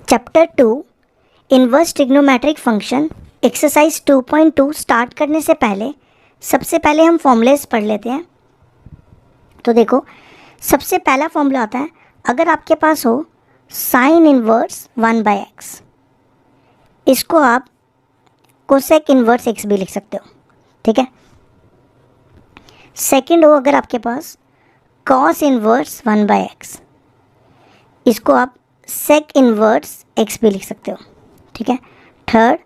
Chapter 2 inverse trigonometric function exercise 2.2 start करने से पहले सबसे पहले हम फॉर्मूलेस पढ़ लेते हैं। तो देखो, सबसे पहला फॉर्मूला आता है, अगर आपके पास हो साइन इनवर्स 1/x, इसको आप कोसेक इनवर्स x भी लिख सकते हो, ठीक है। सेकंड हो अगर आपके पास कॉस इनवर्स 1/x, इसको आप सेक इनवर्स x भी लिख सकते हो, ठीक है। थर्ड,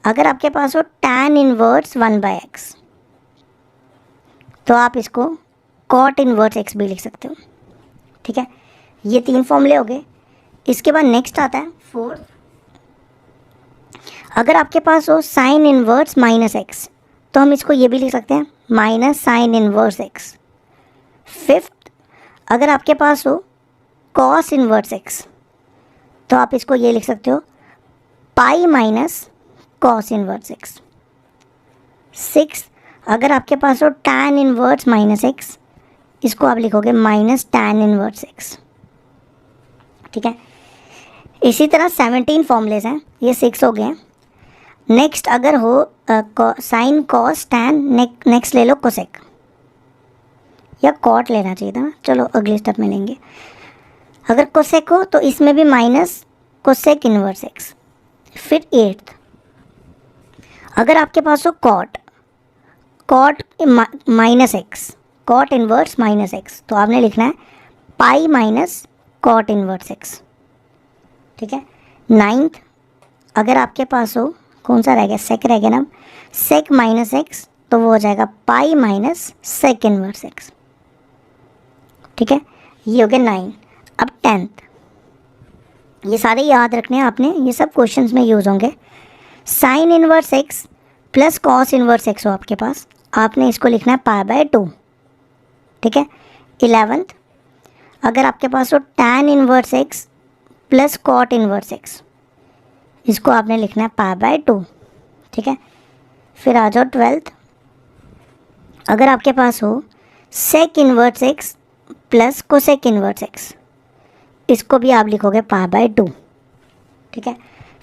अगर आपके पास हो टैन इनवर्स 1/x, तो आप इसको कॉट इनवर्स x भी लिख सकते हो, ठीक है। ये 3 फॉर्मूले हो गए। इसके बाद नेक्स्ट आता है फोर्थ, अगर आपके पास हो साइन इनवर्स -x, तो हम इसको ये भी लिख सकते हैं minus sine inverse x। Fifth, अगर आपके पास हो कॉस इनवर्स x, तो आप इसको ये लिख सकते हो pi minus cos inverse x। Six, अगर आपके पास हो टैन इनवर्स -x, इसको आप लिखोगे माइनस टैन इनवर्स x, ठीक है। इसी तरह 17 फॉर्मूलेज हैं, ये 6 हो गए हैं। नेक्स्ट अगर हो साइन कॉस टैन, नेक्स्ट ले लो कोसेक, या कॉट लेना चाहिए था, चलो अगले स्टेप में लेंगे। अगर कोसेक हो तो इसमें भी माइनस कोसेक इनवर्स x। फिर 8th, अगर आपके पास हो cot -x, cot inverse -x, तो आपने लिखना है pi minus cot inverse x, ठीक है। 9th, अगर आपके पास हो, कौन सा रह गया, सेक रह गया ना, सेक -x, तो वो हो जाएगा pi minus sec inverse x, ठीक है। ये हो गया 9। अब 10th, ये सारे याद रखने हैं आपने, ये सब क्वेश्चंस में यूज़ होंगे। Sign inverse x plus cos inverse x हो आपके पास, आपने इसको लिखना है π/2, ठीक है। 11th, अगर आपके पास हो tan inverse x plus cot inverse x, इसको आपने लिखना है π/2, ठीक है। फिर आ जाओ 12th, अगर आपके पास हो sec inverse x plus cosec inverse x, इसको भी आप लिखोगे π/2, ठीक है।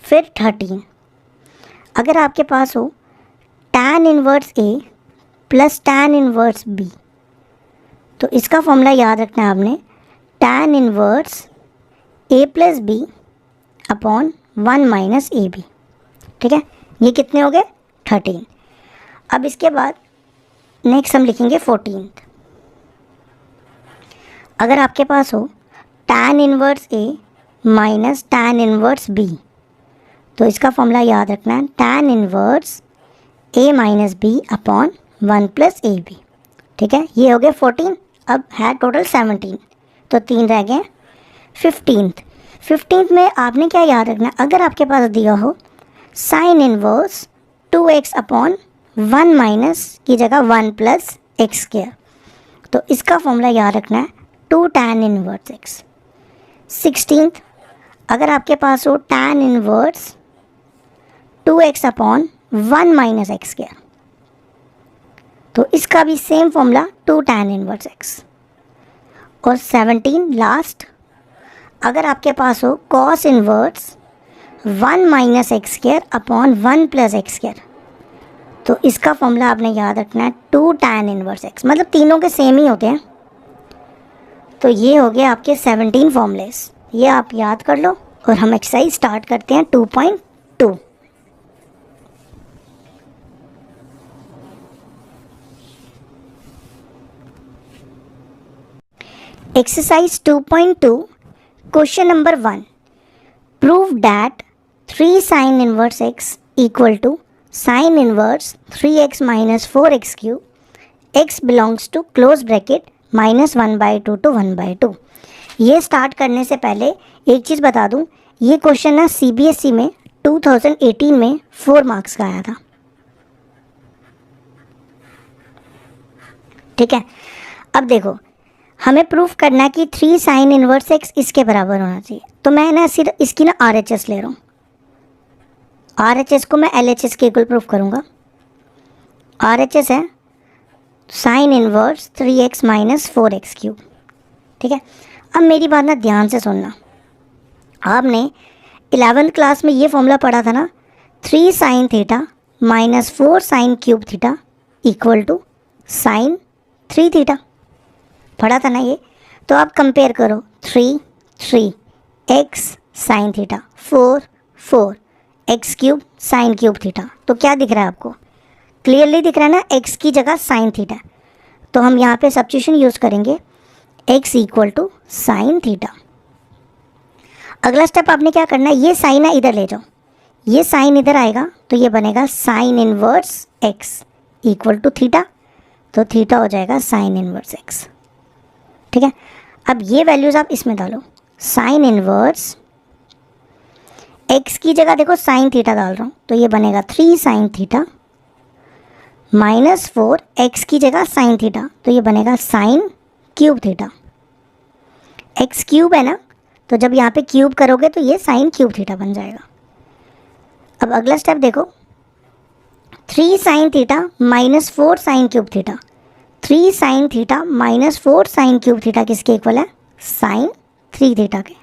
फिर 13, अगर आपके पास हो tan inverse a plus tan inverse b, तो इसका फॉर्मूला याद रखना है आपने, tan inverse a plus b upon 1 minus A B, ठीक है। ये कितने हो गए, 13। अब इसके बाद नेक्स्ट हम लिखेंगे 14th, अगर आपके पास हो tan inverse A minus tan inverse B, तो इसका फॉर्मूला याद रखना है, tan inverse A minus B upon 1 plus A B, ठीक है। ये हो गए 14। अब है टोटल 17, तो 3 रह गए। 15th में आपने क्या याद रखना है, अगर आपके पास दिया हो sign inverse 2x upon 1 minus की जगह 1 प्लस x², तो इसका फॉर्मूला याद रखना है 2 टैन इनवर्स x। 16th, अगर आपके पास हो tan inverse 2x upon 1 minus x², तो इसका भी same formula 2 tan inverse x। और 17 लास्ट, अगर आपके पास हो cos inverse 1 minus x² upon 1 plus x², तो इसका फॉर्मूला आपने याद रखना है 2 टैन इनवर्स x, मतलब तीनों के सेम ही होते हैं। तो ये हो गए आपके 17 फॉर्मूलेस, ये आप याद कर लो और हम एक्सरसाइज स्टार्ट करते हैं 2.2। Exercise 2.2 question number 1, prove that 3 sine inverse x equal to sine inverse 3x minus 4x³ x belongs to close bracket -1/2 to 1/2। ये स्टार्ट करने से पहले एक चीज़ बता दूं, ये क्वेश्चन ना CBSE में 2018 में 4 मार्क्स का आया था, ठीक है। अब देखो, हमें प्रूफ करना है कि 3 साइन इनवर्स x इसके बराबर होना चाहिए, तो मैं ना सिर्फ इसकी ना RHS ले रहा हूँ, RHS को मैं LHS के इक्वल प्रूफ करूँगा। RHS है sine inverse 3x minus 4x³, ठीक है। अब मेरी बात ना ध्यान से सुनना, आपने 11th क्लास में ये फॉर्मूला पढ़ा था ना, 3 sine theta minus 4 sine cube theta equal to sine 3 theta, पढ़ा था ना ये। तो आप कंपेयर करो, 3 X sine theta, 4 X cube sine cube theta. तो क्या दिख रहा है आपको? क्लियरली दिख रहा है ना, एक्स की जगह साइन थीटा। तो हम यहाँ पे सब्स्टिट्यूशन यूज़ करेंगे, X equal to sine theta. अगला स्टेप आपने क्या करना है, ये साइन है इधर ले जाओ, ये साइन इधर आएगा तो ये बनेगा sine inverse x equal to theta. तो थीटा हो जाएगा साइन इनवर्स एक्स। ठीक है, अब ये वैल्यूज़ आप इसमें डालो, साइन इनवर्स एक्स की जगह देखो साइन थीटा डाल रहा हूँ, तो ये बनेगा 3 साइन थीटा माइनस 4 एक्स की जगह साइन थीटा, तो ये बनेगा sign cube theta. X cube है ना, तो जब यहाँ पे क्यूब करोगे तो ये साइन क्यूब थीटा बन जाएगा। अब अगला स्टेप देखो, 3 sine theta minus 4 sine cube theta, 3 sine theta minus 4 sine cube theta किसके इक्वल है? साइन 3 थीटा के।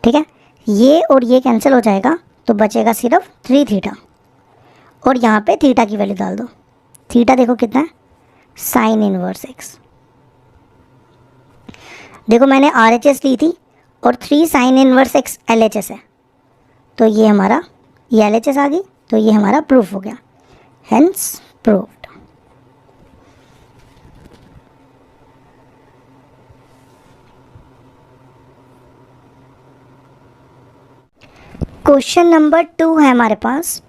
ठीक है, ये और ये कैंसिल हो जाएगा तो बचेगा सिर्फ 3 थीटा, और यहाँ पे थीटा की वैल्यू डाल दो। थीटा देखो कितना है? Sine inverse x. देखो मैंने RHS ली थी और 3 साइन इनवर्स एक्स LHS है, तो ये हमारा ये LHS आ गई, तो ये हमारा प्रूफ हो गया, हेंस प्रूव्ड। क्वेश्चन नंबर 2 है हमारे पास,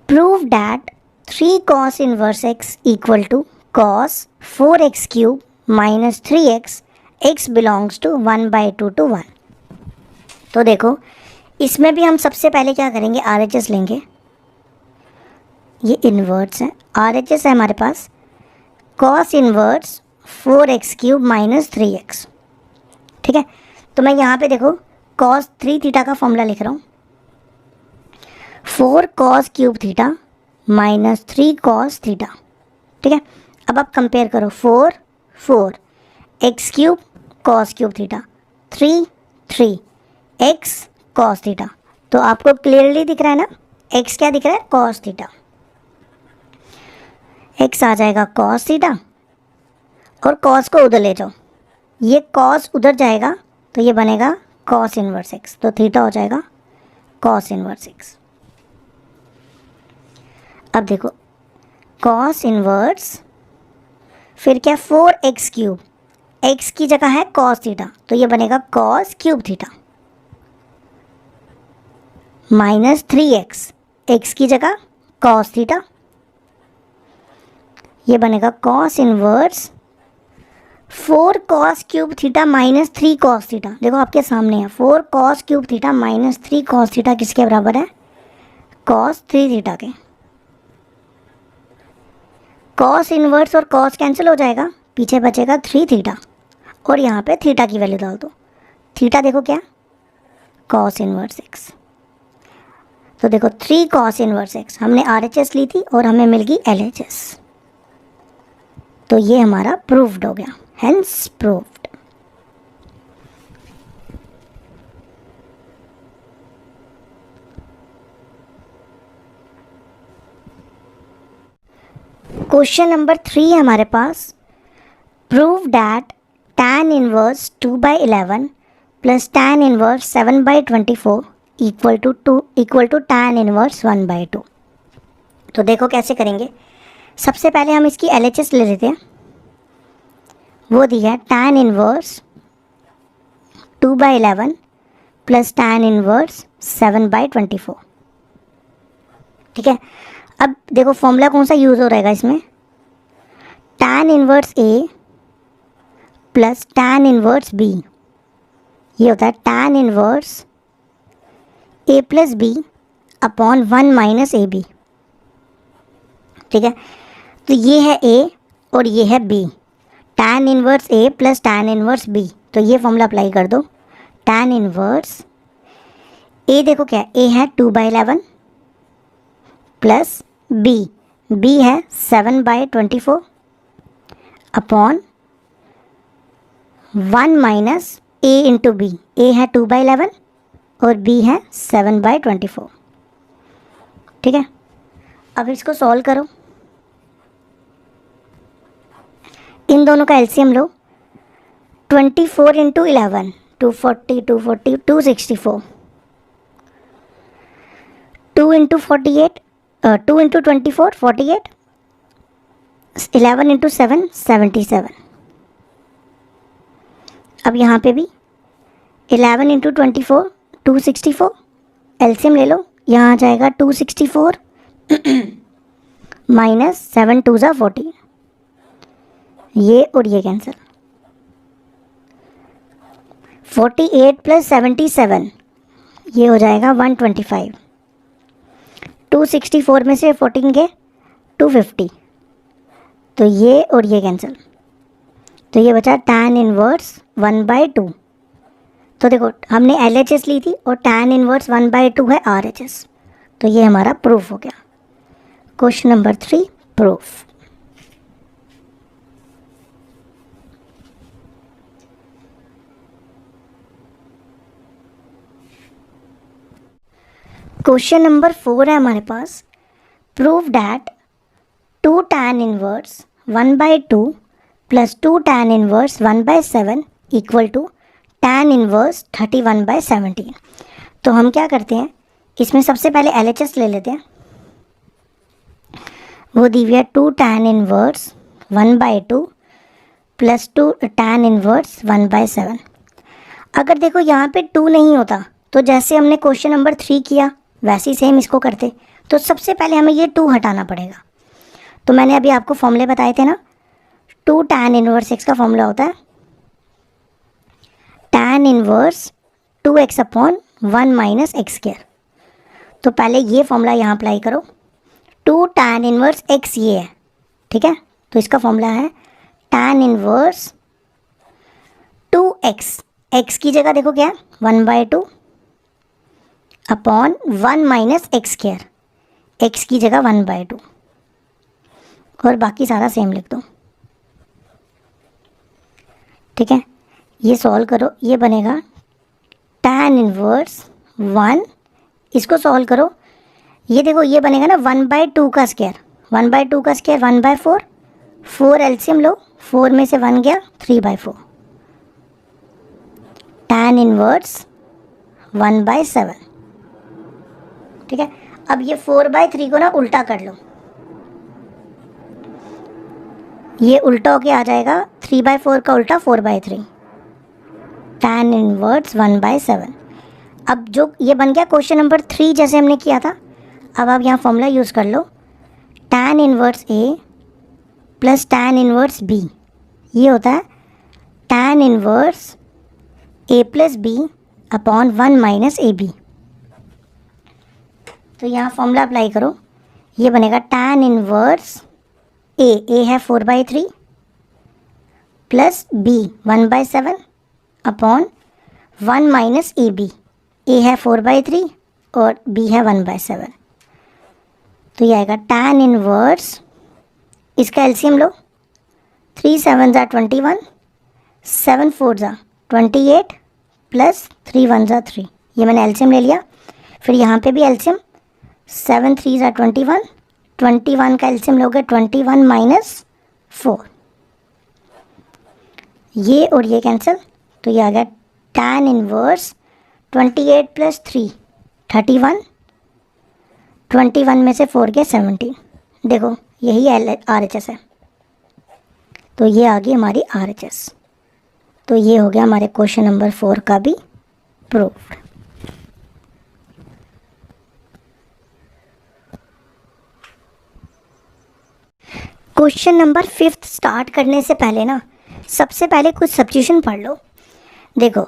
prove that 3 cos inverse x equal to cos 4x cube minus 3x x belongs to 1/2 to 1। तो देखो इसमें भी हम सबसे पहले क्या करेंगे, RHS लेंगे, ये इन्वर्स है, RHS है हमारे पास cos inverse 4x cube minus 3x। ठीक है, तो मैं यहाँ पे देखो cos 3 थीटा का फॉर्मूला लिख रहा हूँ, 4 cos cube theta minus 3 cos theta. ठीक है, अब आप कंपेयर करो, 4 X cube cos cube theta, 3 x cos theta. तो आपको क्लियरली दिख रहा है ना, एक्स क्या दिख रहा है? Cos theta. एक्स आ जाएगा कॉस थीटा, और कॉस को उधर ले जाओ, ये कॉस उधर जाएगा तो ये बनेगा कॉस इनवर्स एक्स, तो थीटा हो जाएगा कॉस इनवर्स एक्स। अब देखो कॉस इनवर्स फिर क्या, 4x क्यूब, x की जगह है कॉस थीटा, तो ये बनेगा cos cube theta minus 3x, x की जगह कॉस थीटा, ये बनेगा cos inverse 4 cos cube theta minus 3 cos theta. देखो आपके सामने है, 4 cos cube theta minus 3 cos theta किसके बराबर है? cos 3 थीटा के। cos इनवर्स और cos कैंसिल हो जाएगा, पीछे बचेगा 3 थीटा, और यहाँ पे थीटा की वैल्यू डाल दो। थीटा देखो क्या, cos इनवर्स एक्स। तो देखो 3 cos इनवर्स एक्स, हमने RHS ली थी और हमें मिल गई LHS, तो ये हमारा प्रूव्ड हो गया, हेंस प्रूव्ड। क्वेश्चन नंबर 3 है हमारे पास, prove that tan inverse 2/11 plus tan inverse 7/24 equal to tan inverse 1/2। तो देखो कैसे करेंगे, सबसे पहले हम इसकी LHS ले लेते हैं, वो दी है tan inverse 2/11 plus tan inverse 7/24। ठीक है, अब देखो फॉर्मूला कौन सा यूज़ हो रहेगा इसमें, tan inverse A plus tan inverse B, ये होता है tan inverse A plus B upon 1 minus AB। ठीक है, तो ये है A और ये है B, tan inverse A plus tan inverse B, तो ये फॉर्मूला अप्लाई कर दो, tan इनवर्स A देखो क्या है, A है 2/11 प्लस B है 7/24 अपॉन 1 माइनस ए इंटू बी, ए है 2/11 और बी है 7/24। ठीक है, अब इसको सॉल्व करो, इन दोनों का एलसीएम लो। 24 इंटू 11 240, 240, 264, 2 इंटू 48, 2 इंटू 24 48, 11 इंटू 7 77। अब यहाँ पे भी 11 इंटू 24 264, एलसीएम ले लो, यहाँ आ जाएगा 264 माइनस 7 2 ज़ा 14, ये और ये कैंसिल। 48 प्लस 77 ये हो जाएगा 125। 264 में से 14 गए 250, तो ये और ये कैंसिल, तो ये बचा tan इनवर्स 1/2। तो देखो हमने LHS ली थी और tan इनवर्स 1/2 है RHS, तो ये हमारा प्रूफ हो गया। Question number 3 proof. Question number 4 है हमारे पास, prove that 2 tan inverse 1/2 plus 2 tan inverse 1/7 equal to tan inverse 31/17। तो हम क्या करते हैं, इसमें सबसे पहले LHS ले लेते हैं, वो दी हुई है 2 tan inverse 1/2 plus 2 tan inverse 1/7। अगर देखो यहाँ पे 2 नहीं होता तो जैसे हमने क्वेश्चन नंबर 3 किया वैसे ही सेम इसको करते, तो सबसे पहले हमें ये 2 हटाना पड़ेगा। तो मैंने अभी आपको फॉर्मूले बताए थे ना, 2 tan इनवर्स x का फॉर्मूला होता है tan inverse 2x upon 1 minus x square. तो पहले ये फॉर्मूला यहाँ अप्लाई करो, 2 tan इनवर्स x ये है, ठीक है, तो इसका फॉर्मूला है tan इनवर्स 2x, x की जगह देखो क्या है 1/2 upon 1 minus x square, x की जगह 1/2 और बाकी सारा सेम लिख दो। ठीक है, ये सॉल्व करो, ये बनेगा tan इनवर्स 1, इसको सॉल्व करो, ये देखो ये बनेगा ना 1/2 का स्क्वायर, 1/2 का स्क्वायर 1/4, 4 एलसीएम लो, 4 में से 1 गया 3/4, tan इनवर्स 1/7। ठीक है, अब ये 4/3 को ना उल्टा कर लो, ये उल्टा होके आ जाएगा 3/4 का उल्टा 4/3, tan इनवर्स 1/7। अब जो ये बन गया क्वेश्चन नंबर 3 जैसे हमने किया था, अब आप यहाँ फॉर्मूला यूज़ कर लो, tan inverse A plus tan inverse B, ये होता है tan inverse A plus B upon 1 minus AB। तो यहाँ फॉर्मूला अप्लाई करो, ये बनेगा tan इनवर्स A है 4/3 plus B 1/7 upon 1 minus AB, A है 4/3 और B है 1/7। तो ये आएगा tan इनवर्स, इसका एलसीएम लो, 3 7 ज़ा 21, 7 4 ज़ा 28 प्लस 3 1 ज़ा 3, ये मैंने एलसीएम ले लिया। फिर यहाँ पे भी एलसीएम, 7 3 ज़ा 21, 21 का एलसीएम लोगे 21 माइनस 4, ये और ये कैंसिल, तो ये आ गया tan इनवर्स 28 प्लस 3 31, 21 में से 4 गया 17। देखो यही RHS है, तो ये आ गई हमारी RHS। तो ये हो गया हमारे क्वेश्चन नंबर 4 का भी प्रूफ। क्वेश्चन नंबर 5 स्टार्ट करने से पहले ना सबसे पहले कुछ सब्स्टिट्यूशन पढ़ लो। देखो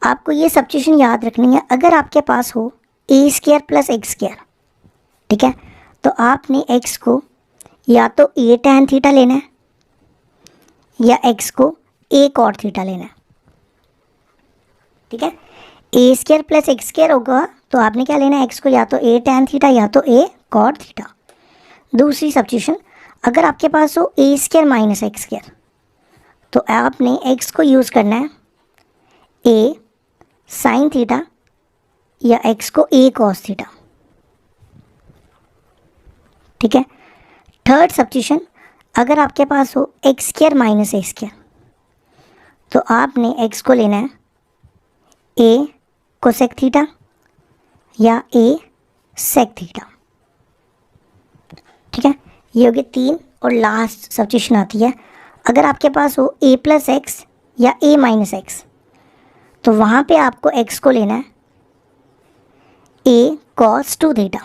आपको ये सब्स्टिट्यूशन याद रखनी है, अगर आपके पास हो a² प्लस एक्स स्क्वायर, ठीक है, तो आपने x को या तो a tan थीटा लेना है या x को a cot थीटा लेना है। ठीक है, a² प्लस एक्स स्क्वायर होगा तो आपने क्या लेना है, x को या तो a tan थीटा या तो a cot थीटा। दूसरी सब्स्टिट्यूशन, अगर आपके पास हो a² माइनस एक्स स्क्वायर, तो आपने x को यूज़ करना है ए साइन थीटा या x को a cos थीटा। ठीक है। थर्ड सब्स्टिट्यूशन, अगर आपके पास हो एक्स स्क्वायर माइनस ए स्क्वायर, तो आपने x को लेना है a कोसेक थीटा या a सेक थीटा। ठीक है, ये हो गए तीन। और लास्ट सब्स्टिट्यूशन आती है, अगर आपके पास हो a प्लस एक्स या a माइनस एक्स, तो वहाँ पे आपको x को लेना है a cos 2 थीटा।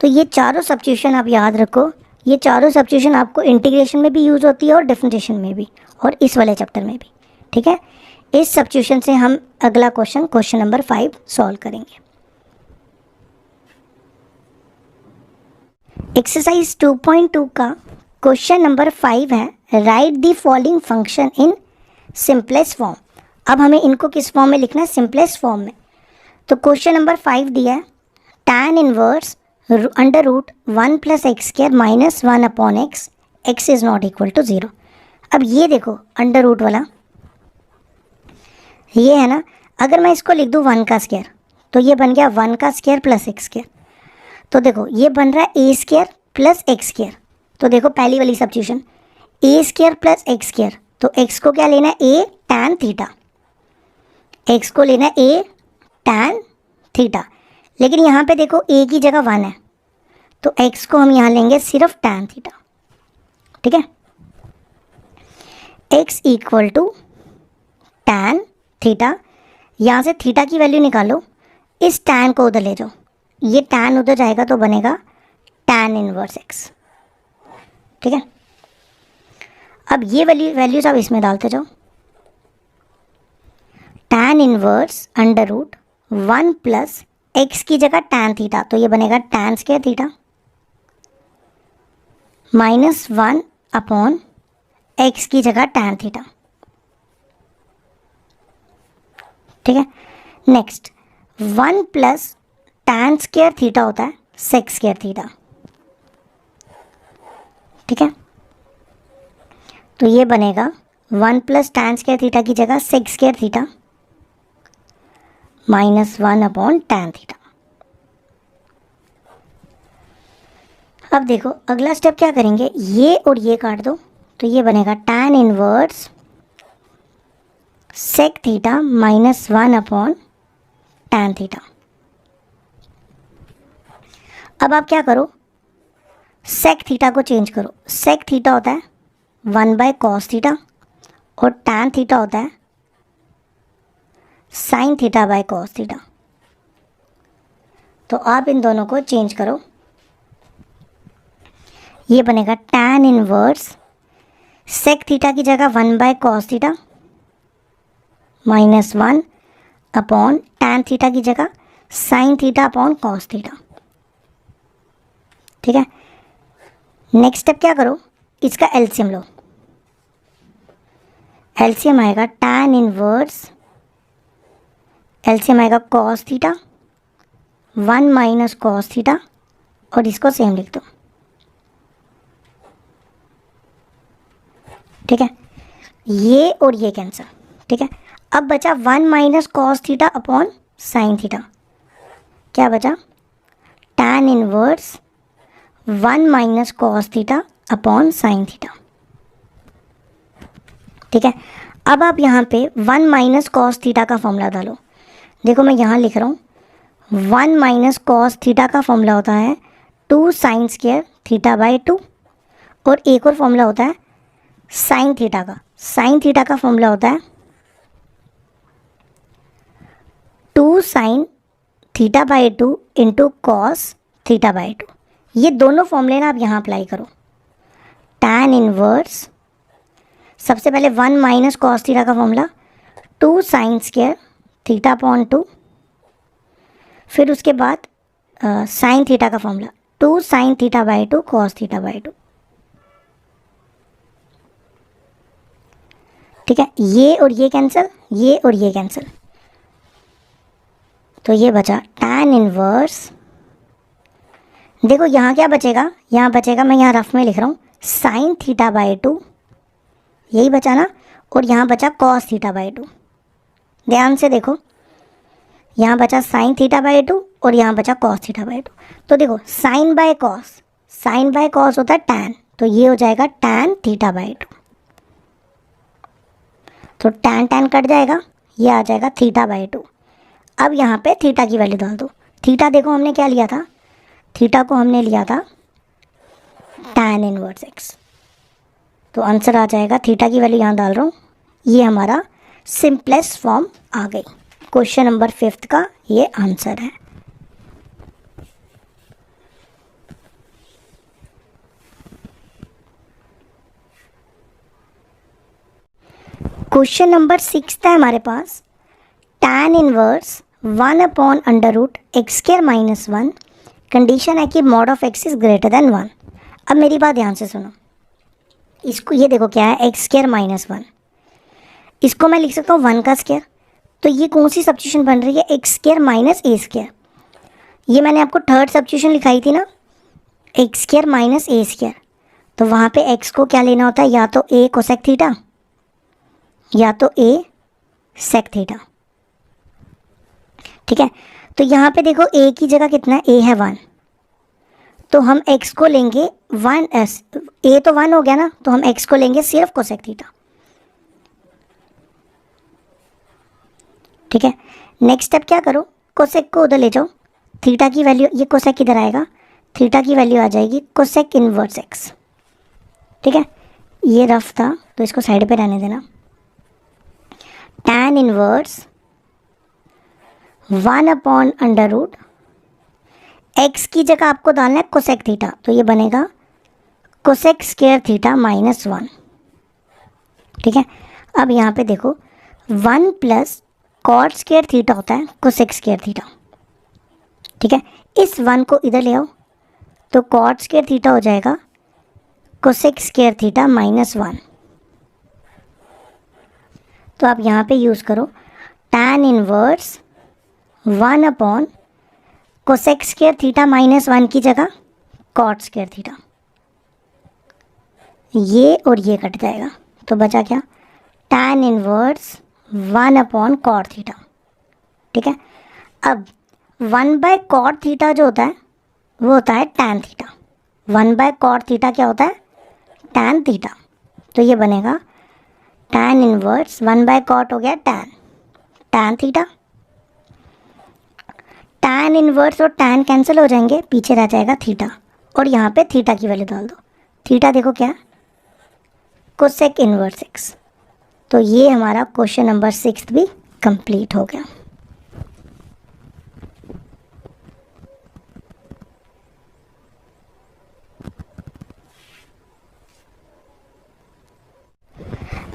तो ये चारों सब्स्टिट्यूशन आप याद रखो, ये चारों सब्स्टिट्यूशन आपको इंटीग्रेशन में भी यूज़ होती है और डिफरेंशिएशन में भी, और इस वाले चैप्टर में भी। ठीक है, इस सब्स्टिट्यूशन से हम अगला क्वेश्चन नंबर 5 सॉल्व करेंगे। एक्सरसाइज 2.2 का क्वेश्चन नंबर 5 है, right the following function in simplest form. अब हमें इनको किस फॉर्म में लिखना है? सिंपलेस्ट फॉर्म में। तो क्वेश्चन नंबर 5 दिया है, tan inverse under root 1 plus x square minus 1 upon X, X is not equal to 0। अब ये देखो अंडर रूट वाला ये है ना, अगर मैं इसको लिख दूँ 1 का स्क्वायर, तो ये बन गया 1 का स्क्वायर प्लस एक्स स्क्वायर। तो देखो ये बन रहा है a square plus x square. तो देखो पहली वाली सब्स्टिट्यूशन, ए स्क्वायर प्लस एक्स स्क्वायर, तो एक्स को क्या लेना है? ए टैन थीटा। एक्स को लेना है ए टैन थीटा, लेकिन यहाँ पे देखो ए की जगह 1 है, तो एक्स को हम यहाँ लेंगे सिर्फ टैन थीटा। ठीक है, X equal to tan theta, यहाँ से थीटा की वैल्यू निकालो, इस टैन को उधर ले जाओ, ये टैन उधर जाएगा तो बनेगा टैन इनवर्स एक्स। ठीक है, अब ये वैल्यूज आप इसमें डालते जाओ, tan inverse under root 1 plus X की जगह टैन थीटा, तो ये बनेगा tan square theta minus 1 upon X की जगह टैन थीटा। ठीक है, next 1 plus tan square theta होता है सेक स्क्वायर थीटा। ठीक है, तो ये बनेगा 1 प्लस टैन स्क्वायर थीटा की जगह sec square theta minus 1 upon tan theta. अब देखो अगला स्टेप क्या करेंगे, ये और ये काट दो, तो ये बनेगा tan inverse sec theta minus 1 upon tan theta. अब आप क्या करो, सेक थीटा को चेंज करो। सेक थीटा होता है 1 बाय कॉस थीटा और टैन थीटा होता है sine theta by cos theta. तो आप इन दोनों को चेंज करो, ये बनेगा टैन इनवर्स सेक थीटा की जगह 1 bye cos theta minus 1 upon tan theta की जगह sign theta upon cos theta. ठीक है, नेक्स्ट स्टेप क्या करो, इसका एलसीएम लो। एलसीएम आएगा टैन इनवर्स, एलसीएम आएगा cos theta 1 minus cos theta, और इसको सेम लिख दो। ठीक है, ये और ये कैंसिल। ठीक है, अब बचा 1 minus cos theta upon sine theta. क्या बचा? Tan inverse 1 minus cos theta upon sine theta. ठीक है, अब आप यहाँ पे 1 माइनस कॉस थीटा का फॉर्मूला डालो। देखो मैं यहाँ लिख रहा हूँ, 1 माइनस कॉस थीटा का फॉर्मूला होता है 2 साइन स्क्वायर थीटा बाई 2, और एक और फॉर्मूला होता है साइन थीटा का। साइन थीटा का फॉर्मूला होता है 2 sine theta by 2 into cos theta by 2। ये दोनों फॉर्मूले ना आप यहाँ अप्लाई करो। टैन इनवर्स, सबसे पहले 1 माइनस कॉस थीटा का formula 2 sine square theta upon 2, फिर उसके बाद साइन थीटा का formula 2 sine theta by 2 cos theta by 2। ठीक है, ये और ये कैंसिल, ये और ये कैंसिल, तो ये बचा टैन इनवर्स। देखो यहाँ क्या बचेगा, यहाँ बचेगा, मैं यहाँ रफ में लिख रहा हूँ साइन थीटा बाई 2, यही बचा ना, और यहाँ बचा कॉस थीटा बाई 2। ध्यान से देखो, यहाँ बचा साइन थीटा बाई 2 और यहाँ बचा कॉस थीटा बाई 2। तो देखो साइन बाय कॉस होता है टैन, तो ये हो जाएगा टैन थीटा बाई 2। तो टैन टैन कट जाएगा, ये आ जाएगा थीटा बाई 2। अब यहाँ पे थीटा की वैल्यू डाल दो। थीटा देखो हमने क्या लिया था, थीटा को हमने लिया था टैन इनवर्स एक्स। तो आंसर आ जाएगा, थीटा की वैल्यू यहाँ डाल रहा हूँ, ये हमारा सिंपलेस्ट फॉर्म आ गई। क्वेश्चन नंबर 5 का ये आंसर है। क्वेश्चन नंबर 6 है हमारे पास, tan इनवर्स 1/√x²-1, कंडीशन है कि mod of x is greater then 1। अब मेरी बात ध्यान से सुनो, इसको ये देखो क्या है, x²-1, इसको मैं लिख सकता हूँ 1 का स्क्वायर। तो ये कौन सी सब्स्टिट्यूशन बन रही है, x² - a²। ये मैंने आपको थर्ड सब्स्टिट्यूशन लिखाई थी ना, x² - a²। तो वहाँ पे x को क्या लेना होता है, या तो a कोसेक थीटा या तो a सेक थीटा। ठीक है, तो यहाँ पे देखो a की जगह कितना है, a है 1, तो हम x को लेंगे 1s, a तो 1 हो गया ना, तो हम x को लेंगे सिर्फ कोसेक थीटा। ठीक है, नेक्स्ट स्टेप क्या करो, कोसेक को उधर ले जाओ, थीटा की वैल्यू, ये कोसेक किधर आएगा, थीटा की वैल्यू आ जाएगी कोसेक इनवर्स x। ठीक है, ये रफ था तो इसको साइड पे रहने देना। tan इनवर्स 1/√x की जगह आपको डालना है कोसेक थीटा, तो ये बनेगा कोसेक स्क्वायर थीटा -1। ठीक है, अब यहाँ पे देखो 1 प्लस कॉट स्क्वायर थीटा होता है कोसेक स्क्वायर थीटा। ठीक है, इस 1 को इधर ले आओ, तो कॉट स्क्वायर थीटा हो जाएगा कोसेक स्क्वायर थीटा -1। तो आप यहाँ पे यूज़ करो tan inverse 1 cosec square theta -1 की जगह कॉट स्क्वायर थीटा, ये और ये कट जाएगा, तो बचा क्या, tan इनवर्स 1 कॉट थीटा। ठीक है, अब 1/कॉट थीटा जो होता है वो होता है tan थीटा। 1/कॉट थीटा क्या होता है, tan थीटा। तो ये बनेगा tan इनवर्स 1/कॉट हो गया tan थीटा। tan इनवर्स और tan कैंसिल हो जाएंगे, पीछे रह जाएगा थीटा, और यहाँ पे थीटा की वैल्यू डाल दो। थीटा देखो क्या, कोसेक इनवर्स x। तो ये हमारा क्वेश्चन नंबर 6 भी कंप्लीट हो गया।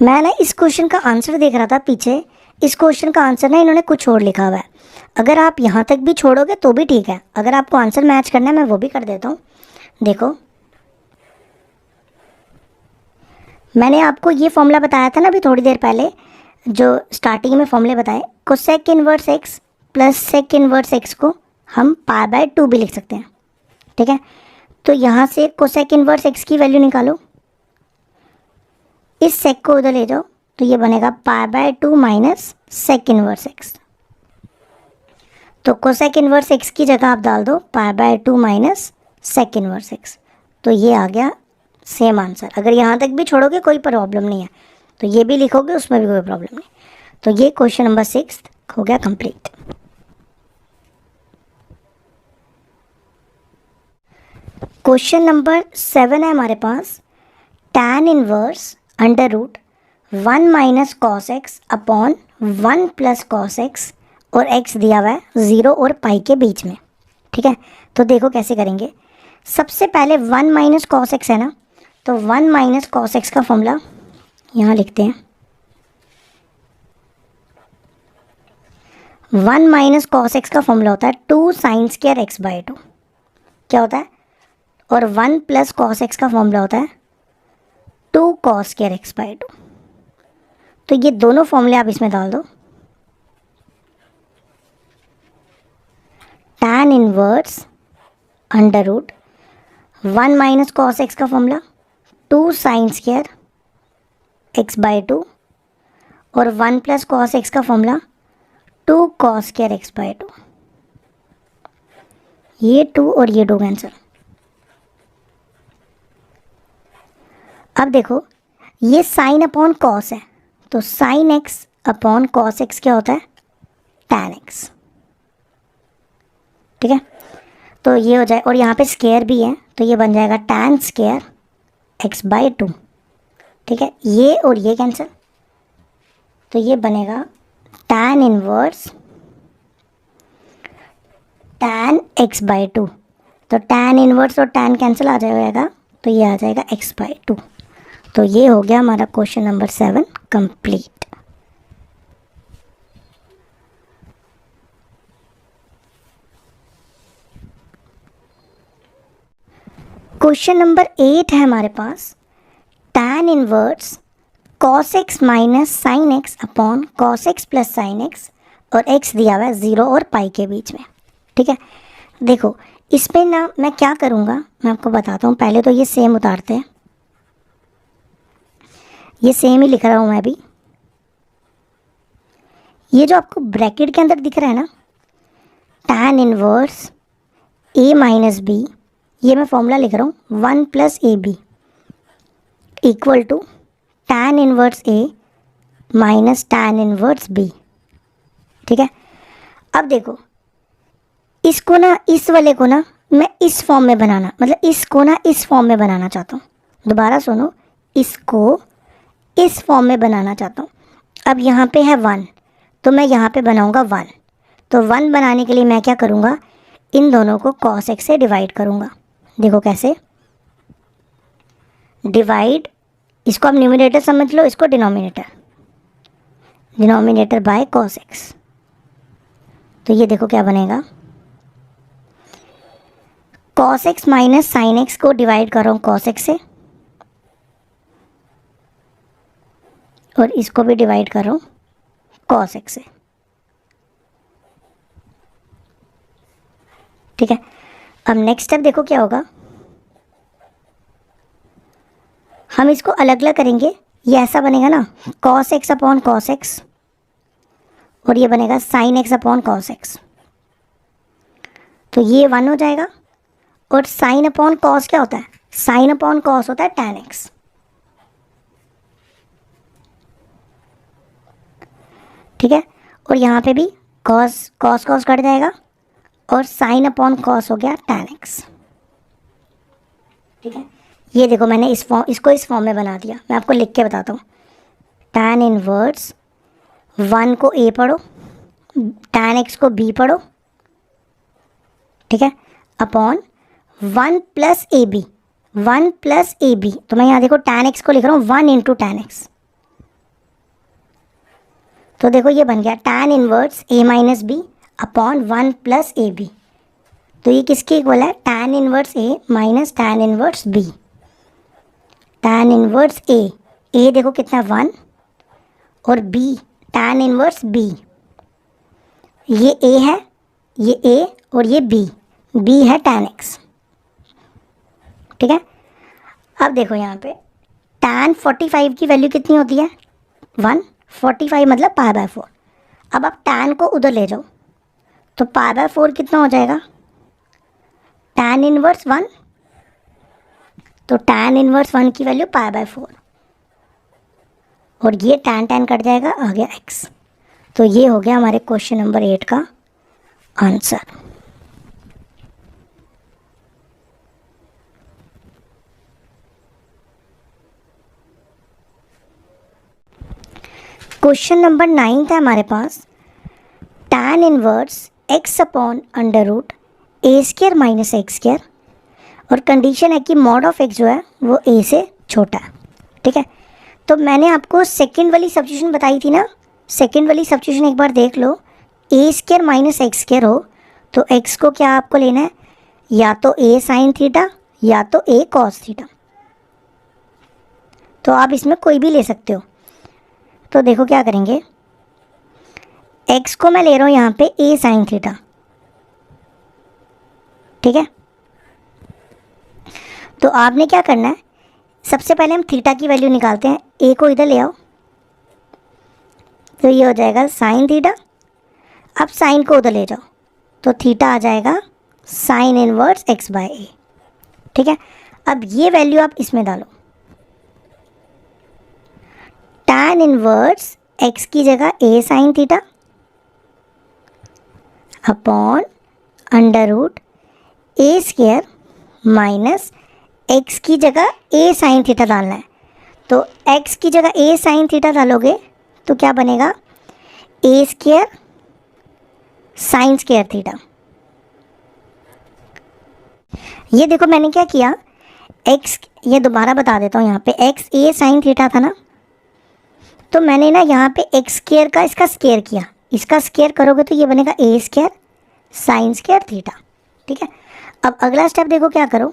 मैं ना इस क्वेश्चन का आंसर देख रहा था पीछे, इस क्वेश्चन का आंसर ना इन्होंने कुछ और लिखा हुआ है। अगर आप यहाँ तक भी छोड़ोगे तो भी ठीक है, अगर आपको आंसर मैच करना है मैं वो भी कर देता हूँ। देखो मैंने आपको ये फॉर्मूला बताया था ना अभी थोड़ी देर पहले, जो स्टार्टिंग में फॉर्मूले बताए, cosec inverse x plus sec inverse x को हम π/2 भी लिख सकते हैं। ठीक है, तो यहाँ से कोसेक इनवर्स x की वैल्यू निकालो, इस सेक को उधर ले जाओ, तो ये बनेगा π/2 माइनस सेक इनवर्स x। तो कोसेक इनवर्स x की जगह आप डाल दो π/2 माइनस सेक इनवर्स x, तो ये आ गया सेम आंसर। अगर यहाँ तक भी छोड़ोगे कोई प्रॉब्लम नहीं है, तो ये भी लिखोगे उसमें भी कोई प्रॉब्लम नहीं। तो ये क्वेश्चन नंबर 6 हो गया कंप्लीट। क्वेश्चन नंबर 7 है हमारे पास, tan inverse √1 minus cos x upon 1 plus cos x, और x दिया हुआ है 0 और पाई के बीच में। ठीक है, तो देखो कैसे करेंगे। सबसे पहले 1 माइनस कॉस एक्स है ना, तो 1 माइनस कॉस एक्स का फॉर्मूला यहाँ लिखते हैं। 1 माइनस कॉस एक्स का फॉर्मूला होता है 2 साइन स्क्वायर x/2, क्या होता है, और 1 प्लस कॉस एक्स का फॉर्मूला होता है 2 कॉस स्क्वायर x/2। तो ये दोनों फॉर्मूले आप इसमें डाल दो। tan inverse √1 minus cos X का फॉर्मूला 2 साइन स्क्वायर x/2, और 1 प्लस कॉस एक्स का formula 2 cos square X by 2, ये 2 और ये 2 कैंसिल। अब देखो ये साइन अपॉन कॉस है, तो sine x upon cos x क्या होता है, टैन एक्स। ठीक है, तो ये हो जाए, और यहाँ पे स्क्वायर भी है तो ये बन जाएगा टैन स्क्वायर एक्स बाय 2। ठीक है, ये और ये कैंसिल, तो ये बनेगा tan inverse tan X by 2। तो टैन इनवर्स और टैन कैंसिल आ जाएगा, तो ये आ जाएगा एक्स बाय 2। तो ये हो गया हमारा question number 7 complete. Question number 8 है हमारे पास, tan inverse cos x minus sine x upon cos x plus sine x, और एक्स दिया हुआ है 0 और पाई के बीच में। ठीक है, देखो इसमें ना मैं क्या करूँगा, मैं आपको बताता हूँ। पहले तो ये सेम उतारते हैं, ये सेम ही लिख रहा हूँ मैं भी। ये जो आपको ब्रैकेट के अंदर दिख रहा है ना, tan inverse A minus B, ये मैं फॉर्मूला लिख रहा हूँ 1 plus A B equal to tan inverse A minus tan inverse B. ठीक है, अब देखो इसको ना, इस वाले को ना मैं इस फॉर्म में बनाना, मतलब इसको ना इस फॉर्म में बनाना चाहता हूँ। दोबारा सुनो, इसको इस फॉर्म में बनाना चाहता हूँ। अब यहाँ पे है 1, तो मैं यहाँ पे बनाऊँगा 1। तो 1 बनाने के लिए मैं क्या करूँगा, इन दोनों को cos x से डिवाइड करूँगा। देखो कैसे, डिवाइड, इसको आप न्यूमरेटर समझ लो, इसको denominator, denominator by cos x। तो ये देखो क्या बनेगा, cos x minus sine x को डिवाइड कर रहा हूँ cos x से, और इसको भी डिवाइड कर रहा हूँ cos x से। ठीक है, अब नेक्स्ट स्टेप देखो क्या होगा, हम इसको अलग अलग करेंगे। ये ऐसा बनेगा ना cos x upon cos x, और ये बनेगा sin x upon cos x। तो ये 1 हो जाएगा, और sin अपॉन cos क्या होता है, sin अपॉन cos होता है tan x। ठीक है, और यहाँ पे भी cos cos cos कट जाएगा, और sin अपॉन cos हो गया tan x। ठीक है, ये देखो मैंने इसको इस फॉर्म में बना दिया। मैं आपको लिख के बताता हूँ, tan इनवर्स 1 को a पढ़ो, tan x को b पढ़ो। ठीक है, upon 1 plus A B, 1 plus A B, तो मैं यहाँ देखो tan x को लिख रहा हूँ 1 इंटू tan x। तो देखो ये बन गया tan inverse a minus B upon 1 plus A B. तो ये किसके इक्वल है, tan inverse a minus tan inverse b। tan inverse a देखो कितना 1, और b tan इनवर्स b, ये a है, ये a और ये b है tan x। ठीक है, अब देखो यहाँ पे tan 45 की वैल्यू कितनी होती है 1, 45 मतलब पाई बाय 4। अब आप tan को उधर ले जाओ, तो पाई बाय 4 कितना हो जाएगा, tan इनवर्स 1, तो tan इनवर्स 1 की वैल्यू पाई बाय 4, और ये tan कट जाएगा, आ गया x। तो ये हो गया हमारे क्वेश्चन नंबर 8 का आंसर। क्वेश्चन नंबर 9 है हमारे पास, tan inverse x upon under root a square minus x square, और कंडीशन है कि मॉड ऑफ x जो है वो a से छोटा है। ठीक है, तो मैंने आपको सेकंड वाली सब्स्टिट्यूशन बताई थी ना, सेकंड वाली सब्स्टिट्यूशन एक बार देख लो। ए स्क्वायर माइनस एक्स स्क्वायर हो तो x को क्या आपको लेना है, या तो a साइन थीटा या तो a कॉस थीटा। तो आप इसमें कोई भी ले सकते हो। तो देखो क्या करेंगे, x को मैं ले रहा हूँ यहाँ पे a साइन थीटा। ठीक है, तो आपने क्या करना है, सबसे पहले हम थीटा की वैल्यू निकालते हैं। a को इधर ले आओ, तो ये हो जाएगा साइन थीटा, अब साइन को उधर ले जाओ तो थीटा आ जाएगा साइन इनवर्स एक्स बाय ए। ठीक है, अब ये वैल्यू आप इसमें डालो, tan इनवर्स एक्स की जगह a sine theta upon under root a square minus x की जगह ए साइन थीटा डालना है। तो एक्स की जगह ए साइन थीटा डालोगे तो क्या बनेगा, ए स्क्वायर साइन स्क्वायर थीटा। ये देखो मैंने क्या किया, एक्स, ये दोबारा बता देता हूँ, यहाँ पे एक्स ए साइन थीटा था ना, तो मैंने ना यहाँ पे एक्स स्क्वायर का इसका स्क्वायर किया, इसका स्क्वायर करोगे तो ये बनेगा ए स्क्वायर साइन स्क्वायर थीटा। ठीक है, अब अगला स्टेप देखो क्या करो,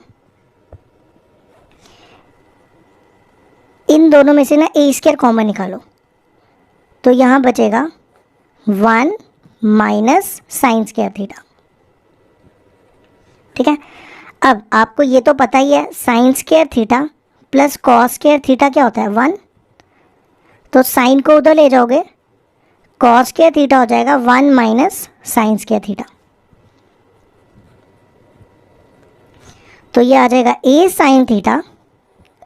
इन दोनों में से ना ए स्क्वायर कॉमन निकालो, तो यहाँ बचेगा 1 माइनस साइन स्क्वायर थीटा। ठीक है, अब आपको ये तो पता ही है sign square theta plus cos square theta क्या होता है 1, तो साइन को उधर ले जाओगे, कॉस स्क्वायर थीटा हो जाएगा 1 माइनस साइन स्क्वायर थीटा। तो ये आ जाएगा a sine theta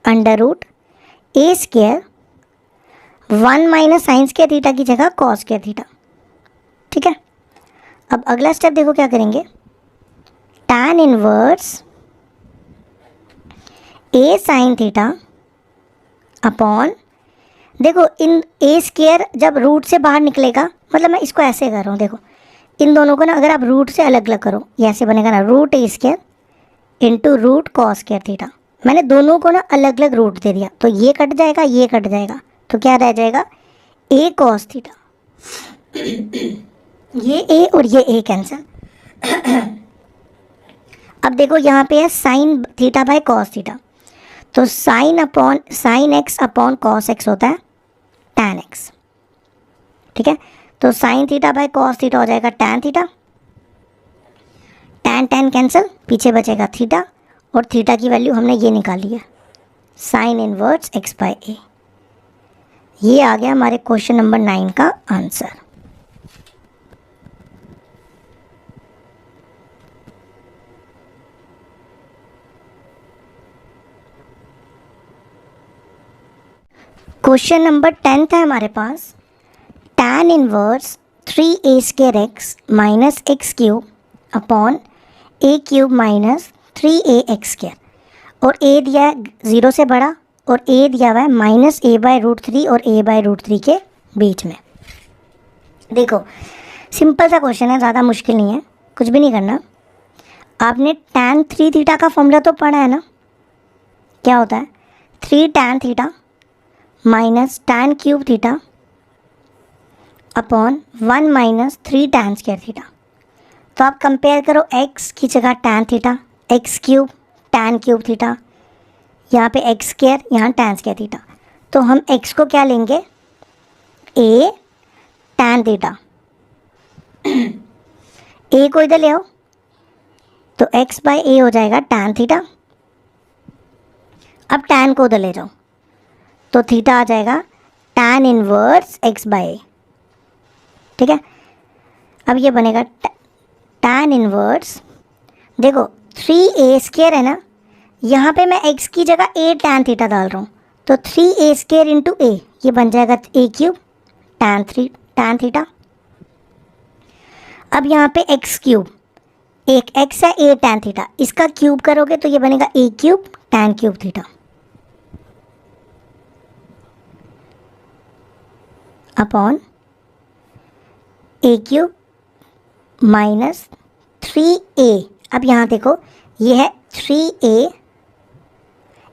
under root a square 1 minus sine square theta की जगह कॉस स्क्वायर थीटा। ठीक है, अब अगला स्टेप देखो क्या करेंगे, tan इनवर्स ए साइन थीटा अपॉन, देखो इन ए स्क्वायर जब रूट से बाहर निकलेगा, मतलब मैं इसको ऐसे कर रहा हूँ, देखो इन दोनों को ना अगर आप रूट से अलग अलग करो, ये ऐसे बनेगा ना, root a square into root cos square theta. मैंने दोनों को ना अलग अलग रूट दे दिया, तो ये कट जाएगा, ये कट जाएगा, तो क्या रह जाएगा ए कॉस थीटा। ये ए और ये ए कैंसिल। अब देखो यहाँ पे है sine theta by cos theta, तो sine x upon cos x होता है tan एक्स। ठीक है, तो sine theta by cos theta हो जाएगा tan थीटा, tan कैंसिल, पीछे बचेगा थीटा, और थीटा की वैल्यू हमने ये निकाली है साइन इनवर्स एक्स बाय ए। ये आ गया हमारे क्वेश्चन नंबर 9 का आंसर। क्वेश्चन नंबर 10 है हमारे पास, tan inverse 3a square x minus x cube upon a cube minus 3a x square, और a दिया है 0 से बड़ा और a दिया हुआ है माइनस a बाय रूट 3 और a बाय रूट 3 के बीच में। देखो सिंपल सा क्वेश्चन है, ज़्यादा मुश्किल नहीं है, कुछ भी नहीं करना। आपने tan 3 थीटा का फॉर्मूला तो पढ़ा है ना, क्या होता है 3 tan theta minus tan cube theta upon 1 minus 3 tan square theta. तो आप कंपेयर करो, x की जगह tan theta, x cube tan cube theta, यहाँ पे एक्स स्क्वायर, यहाँ tan स्क्वायर थीटा। तो हम x को क्या लेंगे, a tan थीटा, a को इधर ले आओ तो x बाय a हो जाएगा tan थीटा। अब tan को उधर ले जाओ तो थीटा आ जाएगा tan inverse x by a। ठीक है, अब ये बनेगा tan इनवर्स, देखो 3a स्क्वायर है ना, यहाँ पे मैं x की जगह a tan थीटा डाल रहा हूँ, तो 3a स्क्वायर इंटू a, ये बन जाएगा a क्यूब tan थीटा। अब यहाँ पे x क्यूब, एक x है a tan थीटा, इसका क्यूब करोगे तो ये बनेगा a cube tan cube theta upon a cube minus 3a। अब यहाँ देखो ये है 3a,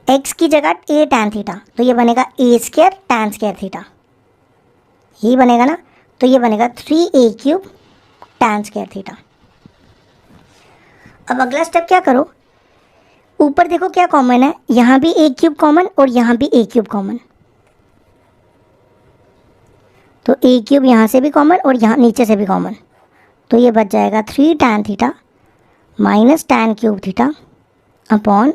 x की जगह a tan थीटा, तो ये बनेगा a square tan square theta, यही बनेगा ना, तो ये बनेगा 3a cube tan square theta. अब अगला स्टेप क्या करो, ऊपर देखो क्या कॉमन है, यहाँ भी a क्यूब कॉमन और यहाँ भी a क्यूब कॉमन, तो a क्यूब यहाँ से भी कॉमन और यहाँ नीचे से भी कॉमन, तो ये बच जाएगा 3 tan theta minus tan cube theta upon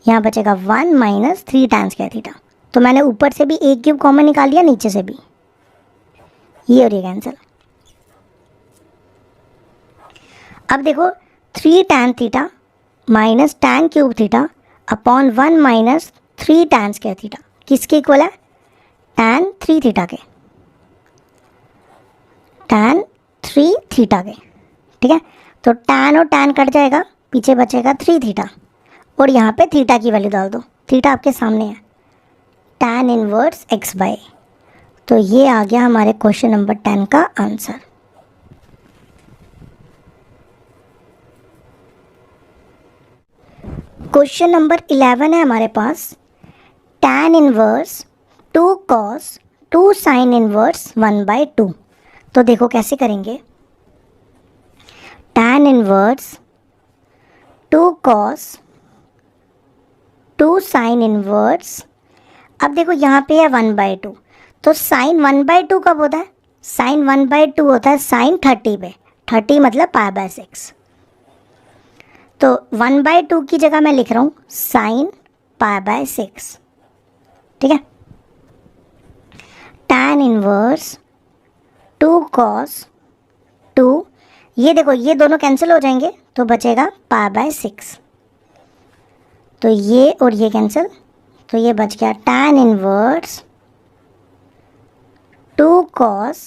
यहाँ बचेगा 1 माइनस 3 tan स्क्वायर थीटा। तो मैंने ऊपर से भी a क्यूब कॉमन निकाल लिया, नीचे से भी, ये और ये कैंसिल। अब देखो 3 tan theta minus tan cube theta upon 1 minus 3 tan square theta किसके इक्वल है? tan 3 थीटा के, tan 3 थीटा के। ठीक है, तो tan और tan कट जाएगा, पीछे बचेगा 3 थीटा और यहाँ पे थीटा की वैल्यू डाल दो। थीटा आपके सामने है, tan इनवर्स x बाय। तो ये आ गया हमारे क्वेश्चन नंबर 10 का आंसर। क्वेश्चन नंबर 11 है हमारे पास, tan inverse 2 cos 2 sin inverse 1/2। तो देखो कैसे करेंगे, tan inverse 2 cos 2 sin inverse, अब देखो यहाँ पे है 1/2, तो साइन 1/2 कब होता है? साइन 1/2 होता है साइन 30 पे, 30 मतलब π/6। तो 1/2 की जगह मैं लिख रहा हूँ साइन π/6। ठीक है, tan इनवर्स 2 cos 2, ये देखो ये दोनों कैंसिल हो जाएंगे तो बचेगा π/6, तो ये और ये कैंसिल, तो ये बच गया tan इनवर्स 2 cos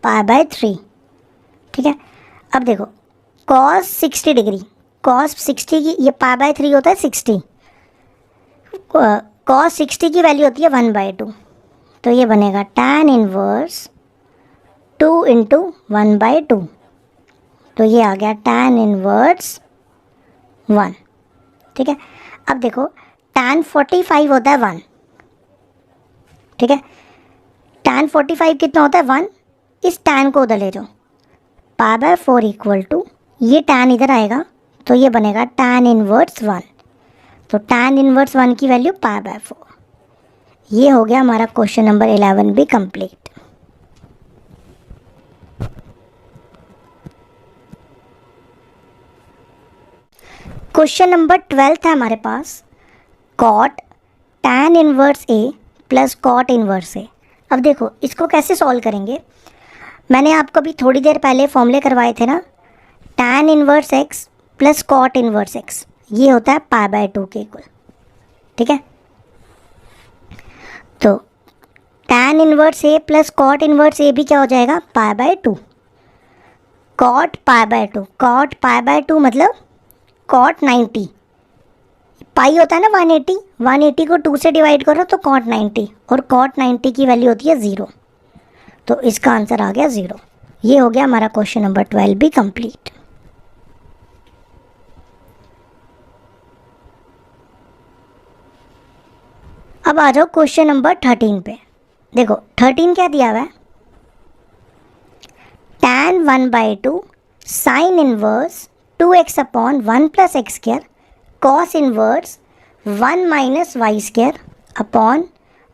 π/3। ठीक है, अब देखो cos 60 डिग्री, cos 60 की ये π/3 होता है 60, cos 60 की वैल्यू होती है 1/2, तो ये बनेगा tan इनवर्स 2 इंटू 1/2, तो ये आ गया tan इनवर्स 1। ठीक है, अब देखो tan 45 होता है 1। ठीक है, tan 45 कितना होता है 1, इस tan को उधर ले जाओ, π/4 इक्वल टू ये tan इधर आएगा तो ये बनेगा tan इनवर्स 1, तो tan इनवर्स 1 की वैल्यू π/4। ये हो गया हमारा क्वेश्चन नंबर 11 भी कंप्लीट। क्वेश्चन नंबर 12 है हमारे पास, cot tan inverse a plus cot inverse a। अब देखो इसको कैसे सॉल्व करेंगे, मैंने आपको अभी थोड़ी देर पहले फॉर्मूले करवाए थे ना, tan inverse x plus cot inverse x, ये होता है π/2 के इक्वल। ठीक है, तो tan inverse a plus cot inverse a भी क्या हो जाएगा π/2, cot π/2, cot π/2 मतलब cot 90, पाई होता है ना 180, 180 को 2 से डिवाइड करो तो cot 90, और cot 90 की वैल्यू होती है 0, तो इसका आंसर आ गया 0। ये हो गया हमारा क्वेश्चन नंबर 12 भी कंप्लीट। अब आ जाओ क्वेश्चन नंबर 13 पे। देखो 13 क्या दिया हुआ है, tan 1/2 sine inverse 2x upon 1 plus x square cos inverse 1 minus Y square upon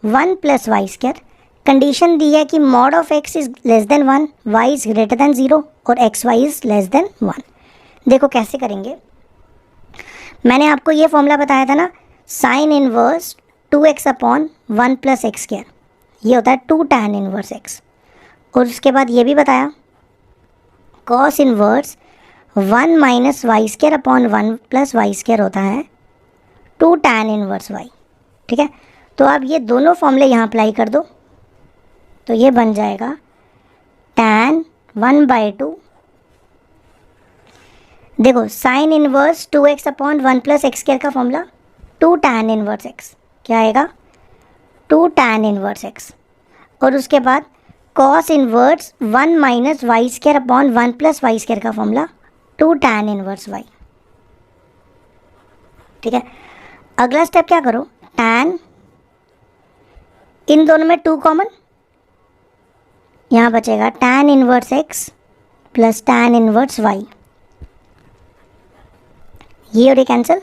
1 plus Y square. Condition दी है कि mod of x is less than 1, y is greater than 0 और x y is less than 1। देखो कैसे करेंगे, मैंने आपको ये फॉर्मूला बताया था ना, sign inverse 2x upon 1 plus x square, ये होता है 2 tan इनवर्स x, और उसके बाद ये भी बताया cos inverse 1 minus Y square upon 1 plus Y square होता है 2 tan इनवर्स y। ठीक है, तो आप ये दोनों फॉर्मूले यहाँ अप्लाई कर दो, तो ये बन जाएगा tan 1/2, देखो sine inverse 2x upon 1 plus x square का फॉर्मूला 2 tan इनवर्स x, क्या आएगा 2 tan इनवर्स x, और उसके बाद cos inverse 1 minus Y square upon 1 plus Y square का फॉर्मूला 2 tan इनवर्स y। ठीक है, अगला स्टेप क्या करो, tan, इन दोनों में 2 कॉमन, यहाँ बचेगा tan inverse x plus tan inverse y, ये और ये कैंसिल,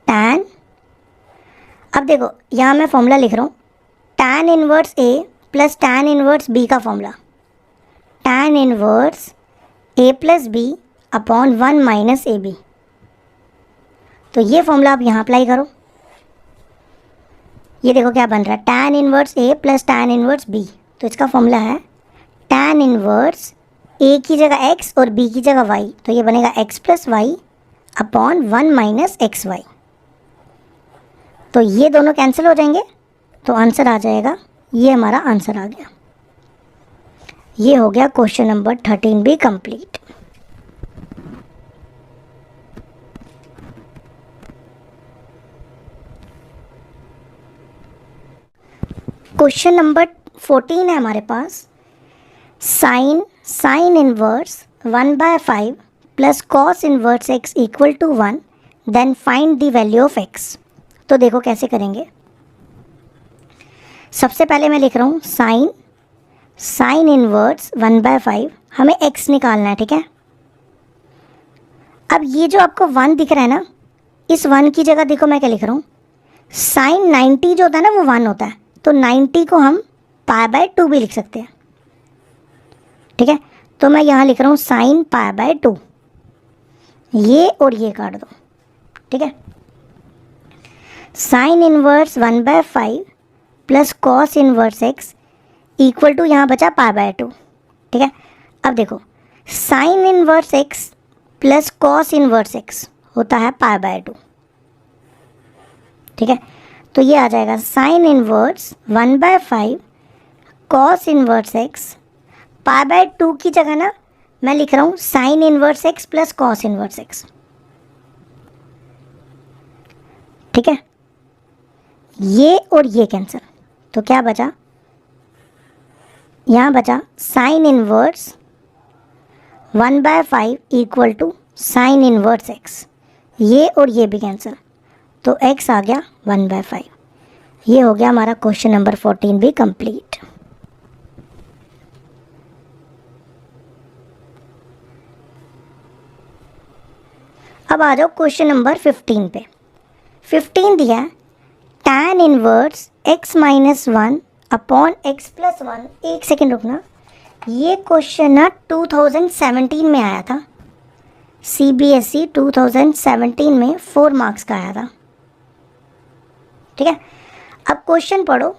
tan, अब देखो यहाँ मैं फॉर्मूला लिख रहा हूँ, tan inverse a plus tan inverse b का formula, tan inverse a plus b upon 1 minus A B, तो ये फॉर्मूला आप यहाँ अप्लाई करो, ये देखो क्या बन रहा है, tan inverse a plus tan inverse b, तो इसका फॉर्मूला है tan इनवर्स ए की जगह x और b की जगह y, तो ये बनेगा x plus Y upon 1 minus X Y. तो ये दोनों कैंसिल हो जाएंगे, तो आंसर आ जाएगा, ये हमारा आंसर आ गया। ये हो गया क्वेश्चन नंबर 13 भी कंप्लीट। क्वेश्चन नंबर 14 है हमारे पास, sine inverse 1/5 plus cos inverse x equal to 1, then find the value of x। तो देखो कैसे करेंगे। सबसे पहले मैं लिख रहा हूँ साइन इनवर्स 1/5, हमें x निकालना है, ठीक है। अब ये जो आपको 1 दिख रहा है ना, इस 1 की जगह देखो मैं क्या लिख रहा हूँ, साइन 90 जो होता है ना वो 1 होता है, तो 90 को हम π/2 भी लिख सकते हैं, ठीक है। तो मैं यहाँ लिख रहा हूँ साइन π/2, ये और ये काट दो, ठीक है। Sine inverse 1/5 plus cos inverse x equal to यहाँ बचा π/2, ठीक है। अब देखो sine inverse x plus cos inverse x होता है π/2, ठीक है। तो ये आ जाएगा sign inverse 1/5 cos inverse x, π/2 की जगह ना मैं लिख रहा हूँ sign inverse x plus cos inverse x, ठीक है। ये और ये कैंसिल, तो क्या बचा, यहाँ बचा sine inverse 1/5 equal to sine inverse x, ये और ये भी कैंसिल, तो x आ गया 1/5। ये हो गया हमारा क्वेश्चन नंबर 14 भी कंप्लीट। अब आ जाओ क्वेश्चन नंबर 15 पे। 15 दिया है tan inverse x minus 1 upon x plus 1। एक सेकेंड रुकना, ये क्वेश्चन ना 2017 में आया था, CBSE 2017 में 4 मार्क्स का आया था, ठीक है। अब क्वेश्चन पढ़ो,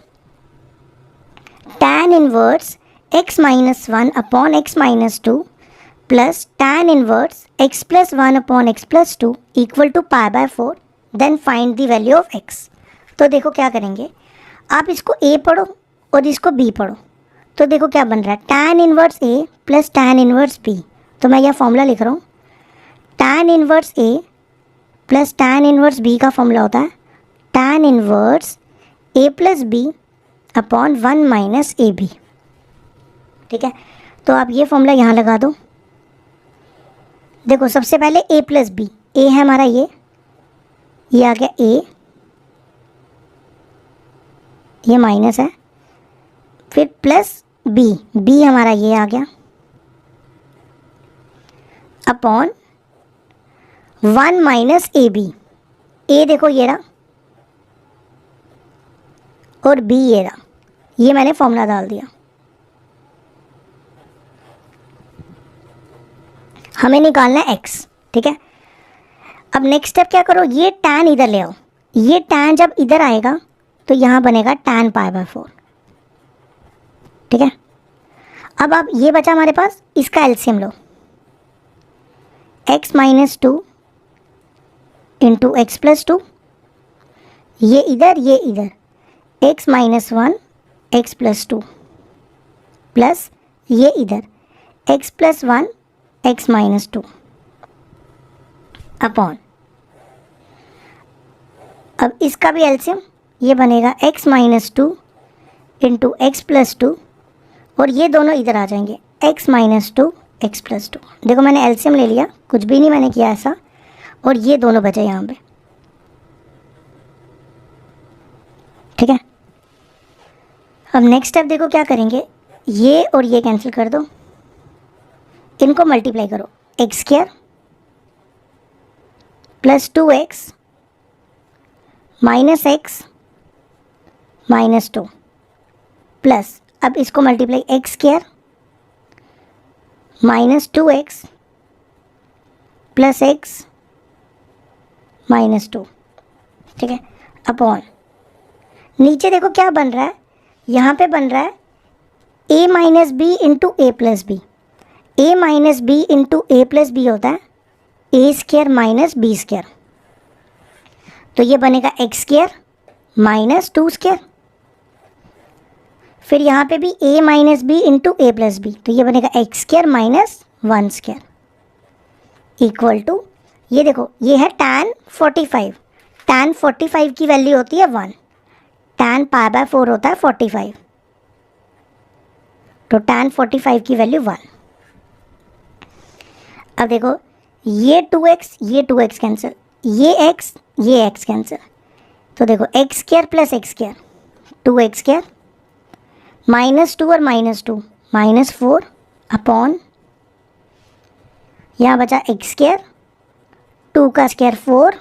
tan inverse x minus 1 upon x minus 2 plus tan inverse x plus 1 upon x plus 2 equal to π/4, then find the value of x। तो देखो क्या करेंगे, आप इसको a पढ़ो और इसको b पढ़ो, तो देखो क्या बन रहा है, tan inverse a plus tan inverse b। तो मैं यह फॉर्मूला लिख रहा हूँ, tan inverse a plus tan inverse b का फॉर्मूला होता है tan inverse a plus b upon 1 minus A B, ठीक है। तो आप ये फॉर्मूला यहाँ लगा दो। देखो सबसे पहले a प्लस बी, a है हमारा ये आ गया a, ये माइनस है, फिर प्लस b हमारा ये आ गया अपॉन 1 माइनस ए बी। ए देखो ये रहा और b ये रहा, ये मैंने फॉर्मूला डाल दिया। हमें निकालना है x, ठीक है। अब नेक्स्ट स्टेप क्या करो, ये tan इधर ले आओ, ये tan जब इधर आएगा तो यहाँ बनेगा tan π/4, ठीक है। अब ये बचा हमारे पास, इसका एलसीएम लो, x minus 2 into x plus 2, ये इधर x minus 1 x plus 2 plus ये इधर x plus 1 x minus 2 upon, अब इसका भी एलसीएम, ये बनेगा x minus 2 into x plus 2, और ये दोनों इधर आ जाएंगे x माइनस 2 एक्स प्लस 2। देखो मैंने एलसीएम ले लिया, कुछ भी नहीं मैंने किया ऐसा, और ये दोनों बचे यहाँ पे, ठीक है। अब नेक्स्ट स्टेप देखो क्या करेंगे, ये और ये कैंसिल कर दो, इनको मल्टीप्लाई करो, x² plus 2x minus x minus 2 plus, अब इसको multiply x² minus 2x plus x minus 2, ठीक है, अपॉन, नीचे देखो क्या बन रहा है, यहाँ पे बन रहा है a minus b into a plus b. A minus b into a plus b होता है a square minus b square, तो ये बनेगा एक्स स्क्वायर माइनस 2 स्क्वायर। फिर यहाँ पे भी a minus b into a plus b, तो ये बनेगा x square minus 1 square equal to, ये देखो ये है tan 45, tan 45 की वैल्यू होती है 1, tan पाई बाय 4 होता है 45, तो tan 45 की वैल्यू 1। अब देखो ये 2x कैंसिल, ये x कैंसिल, तो देखो x square plus x square 2x square minus 2 और माइनस 2 माइनस 4 अपॉन, यहाँ बचा एक्स स्क्वायर 2 का स्क्वायर 4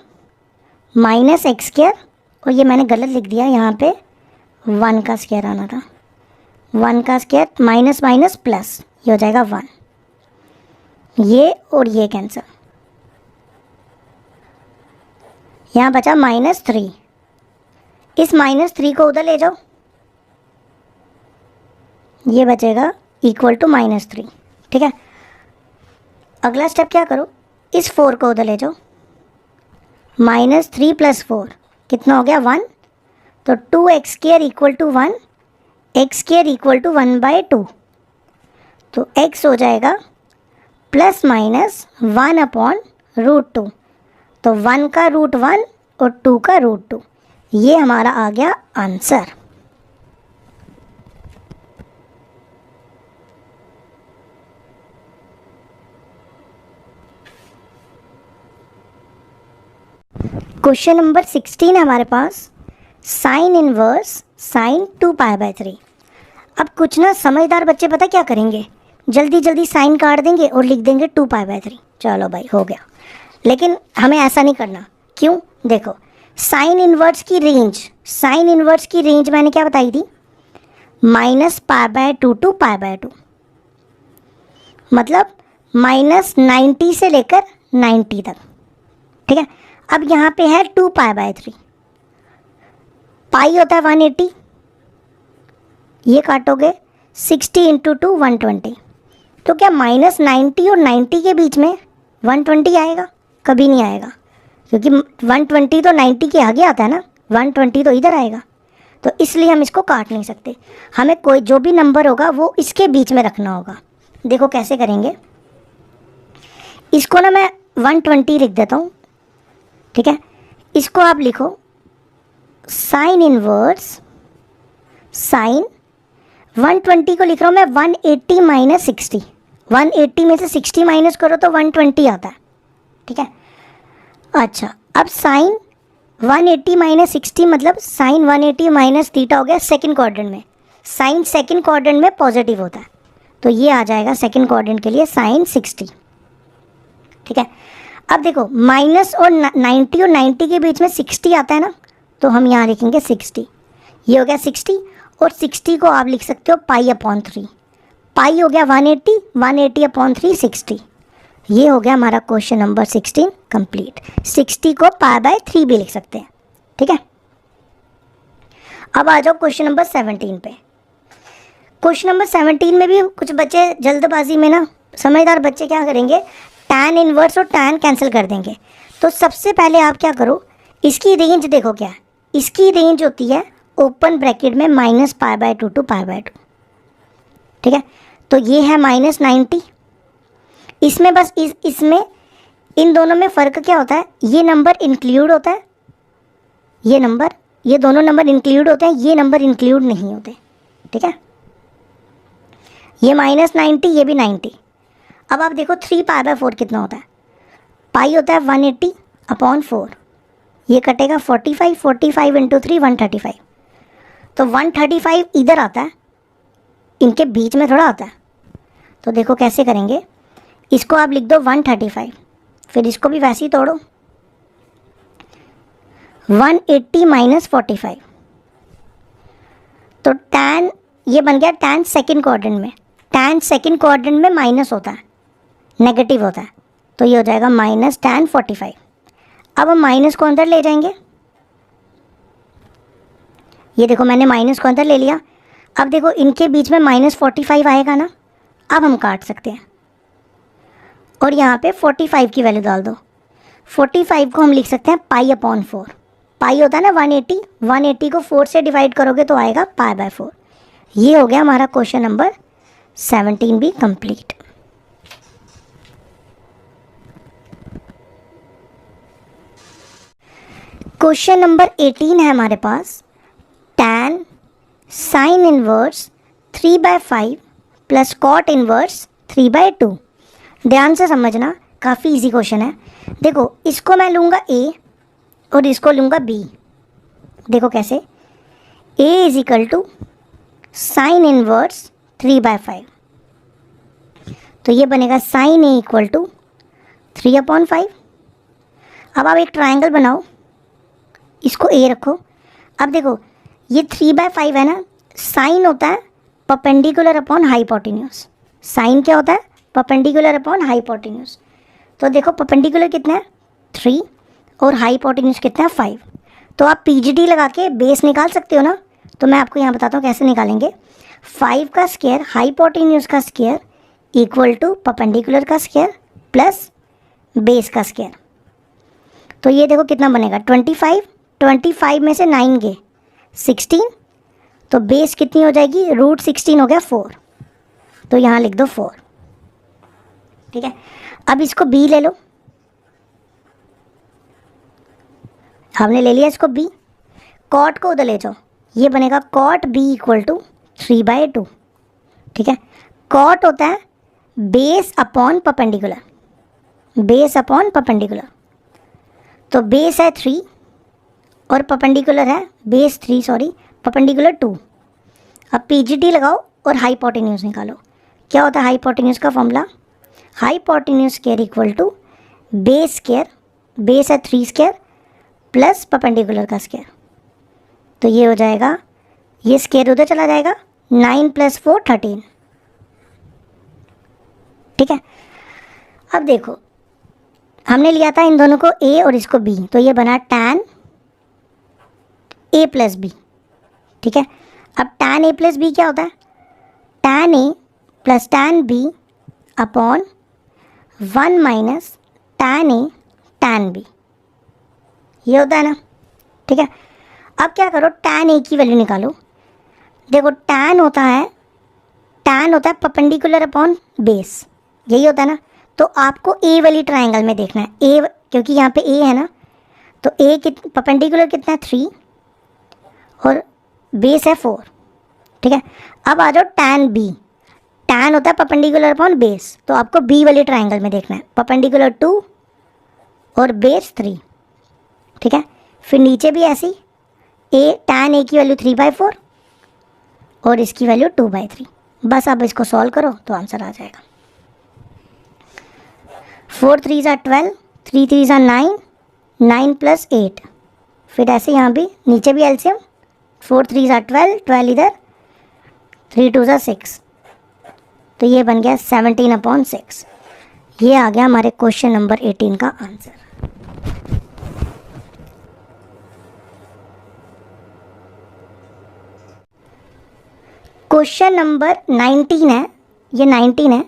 माइनस एक्स स्क्वायर, और ये मैंने गलत लिख दिया, यहाँ पे 1 का स्क्वायर आना था, 1 का स्क्वायर माइनस माइनस प्लस, ये हो जाएगा 1, ये और ये कैंसिल, यहाँ बचा माइनस 3, इस माइनस 3 को उधर ले जाओ, ये बचेगा इक्वल टू माइनस 3। ठीक है, अगला स्टेप क्या करो, इस 4 को उधर ले जाओ, माइनस 3 प्लस 4 कितना हो गया 1, तो 2x square equal to 1, x square equal to 1/2, तो x हो जाएगा प्लस माइनस 1 अपॉन √2, तो 1 का √1 और 2 का √2, ये हमारा आ गया आंसर। क्वेश्चन नंबर 16 है हमारे पास, साइन इनवर्स साइन 2π/3। अब कुछ ना समझदार बच्चे पता क्या करेंगे, जल्दी जल्दी साइन काट देंगे और लिख देंगे 2π/3, चलो भाई हो गया, लेकिन हमें ऐसा नहीं करना। क्यों, देखो साइन इनवर्स की रेंज मैंने क्या बताई थी, -π/2 टू π/2, मतलब -90 से लेकर 90 तक। ठीक है, अब यहाँ पे है 2π/3, पाई होता है 180, ये काटोगे 60 इंटू 2 120, तो क्या -90 और 90 के बीच में 120 आएगा? कभी नहीं आएगा, क्योंकि 120 तो 90 के आगे आता है ना, 120 तो इधर आएगा, तो इसलिए हम इसको काट नहीं सकते। हमें कोई जो भी नंबर होगा वो इसके बीच में रखना होगा। देखो कैसे करेंगे, इसको ना मैं 120 लिख देता हूँ। ठीक है, इसको आप लिखो साइन इनवर्स साइन 120 को लिख रहा हूँ मैं 180 माइनस 60, 180 में से 60 माइनस करो तो 120 आता है। ठीक है, अच्छा अब साइन 180 माइनस 60 मतलब साइन 180 माइनस थीटा हो गया सेकंड क्वाड्रेंट में। साइन सेकंड क्वाड्रेंट में पॉजिटिव होता है, तो ये आ जाएगा सेकंड क्वाड्रेंट के लिए साइन 60। ठीक है, अब देखो माइनस और 90 और 90 के बीच में 60 आता है ना, तो हम यहाँ लिखेंगे 60, ये हो गया 60, और 60 को आप लिख सकते हो π/3, पाई हो गया 180, 180 अपॉन 3 60। ये हो गया हमारा क्वेश्चन नंबर 16 कंप्लीट। 60 को π/3 भी लिख सकते हैं। ठीक है, अब आ जाओ क्वेश्चन नंबर 17 पे। क्वेश्चन नंबर 17 में भी कुछ बच्चे जल्दबाजी में ना, समझदार बच्चे क्या करेंगे, tan इनवर्स और tan कैंसिल कर देंगे। तो सबसे पहले आप क्या करो, इसकी रेंज देखो क्या है, इसकी रेंज होती है ओपन ब्रैकेट में -π/2 टू π/2। ठीक है, तो ये है -90, इसमें बस इसमें इन दोनों में फ़र्क क्या होता है, ये नंबर इंक्लूड होता है, ये दोनों नंबर इंक्लूड होते हैं, ये नंबर इंक्लूड नहीं होते। ठीक है, ये -90, ये भी 90। अब आप देखो 3π/4 कितना होता है, पाई होता है 180 अपॉन 4, ये कटेगा 45, 45 इंटू 3 135, तो 135 इधर आता है, इनके बीच में थोड़ा आता है। तो देखो कैसे करेंगे, इसको आप लिख दो 135, फिर इसको भी वैसे ही तोड़ो, 180 माइनस 45, तो tan ये बन गया tan सेकंड क्वाड्रेंट में। tan सेकंड क्वाड्रेंट में माइनस होता है, नेगेटिव होता है, तो ये हो जाएगा माइनस tan 45। अब हम माइनस को अंदर ले जाएंगे, ये देखो मैंने माइनस को अंदर ले लिया। अब देखो इनके बीच में -45 आएगा ना, अब हम काट सकते हैं। और यहाँ पे 45 की वैल्यू डाल दो। 45 को हम लिख सकते हैं पाई अपॉन 4। पाई होता है ना 180, 180 को 4 से डिवाइड करोगे तो आएगा पाई बाय 4। ये हो गया हमारा क्वेश्चन नंबर 17 भी कंप्लीट। क्वेश्चन नंबर 18 है हमारे पास, tan sine inverse 3/5 plus cot inverse 3/2। ध्यान से समझना, काफ़ी इजी क्वेश्चन है। देखो इसको मैं लूँगा A और इसको लूँगा B। देखो कैसे, A is equal to sine inverse 3/5, तो ये बनेगा साइन A इक्वल टू 3/5। अब आप एक ट्रायंगल बनाओ, इसको A रखो। अब देखो ये 3/5 है ना, साइन होता है परपेंडिकुलर अपॉन हाइपोटेन्यूज। साइन क्या होता है? Perpendicular upon hypotenuse. तो देखो परपेंडिकुलर कितना है 3 और हाइपोटेन्यूज कितना है 5। तो आप पीजीडी लगा के बेस निकाल सकते हो ना। तो मैं आपको यहाँ बताता हूँ कैसे निकालेंगे। 5 का स्क्वायर हाइपोटेन्यूज का स्क्वायर इक्वल टू परपेंडिकुलर का स्क्वायर प्लस बेस का स्क्वायर। तो ये देखो कितना बनेगा 25। 25 में से 9 गए 16, तो बेस कितनी हो जाएगी, √16 हो गया 4। तो यहाँ लिख दो 4। ठीक है, अब इसको B ले लो। हमने ले लिया इसको B। कॉट को उधर ले जाओ, ये बनेगा कॉट B इक्वल टू 3/2। ठीक है, कॉट होता है base upon perpendicular, base upon perpendicular. तो बेस है 3 और परपेंडिकुलर है बेस 3, सॉरी परपेंडिकुलर 2। अब पीजीडी लगाओ और हाइपोटेन्यूज निकालो। क्या होता है हाइपोटेन्यूज का फॉर्मूला? Hypotenuse square equal to base square, base है 3 स्क्वायर प्लस परपेंडिकुलर का स्क्वायर। तो ये हो जाएगा, ये स्क्वायर उधर चला जाएगा, 9 + 4 13। ठीक है, अब देखो हमने लिया था इन दोनों को A और इसको B, तो ये बना tan A + B। ठीक है, अब tan A + B क्या होता है? tan A + tan B upon 1 - tan A tan B, ये होता है ना। ठीक है, अब क्या करो, tan A की वैल्यू निकालो। देखो tan होता है परपेंडिकुलर अपॉन बेस, यही होता है ना। तो आपको A वाली ट्रायंगल में देखना है, A क्योंकि यहाँ पे A है ना। तो A परपेंडिकुलर कितना है 3 और बेस है 4। ठीक है, अब आ जाओ tan B। tan होता है परपेंडिकुलर अपॉन बेस, तो आपको B वाली ट्रायंगल में देखना है, परपेंडिकुलर 2 और बेस 3। ठीक है, फिर नीचे भी ऐसी tan A की वैल्यू 3/4 और इसकी वैल्यू 2/3। बस आप इसको सॉल्व करो तो आंसर आ जाएगा। 4 3 = 12, 3 3 = 9, 9 + 8। फिर ऐसे यहाँ भी नीचे भी एलसीएम, 4 3 = 12, 12 इधर, 3 2 = 6। तो ये बन गया 17/6। ये आ गया हमारे क्वेश्चन नंबर 18 का आंसर। क्वेश्चन नंबर 19 है, ये 19 है,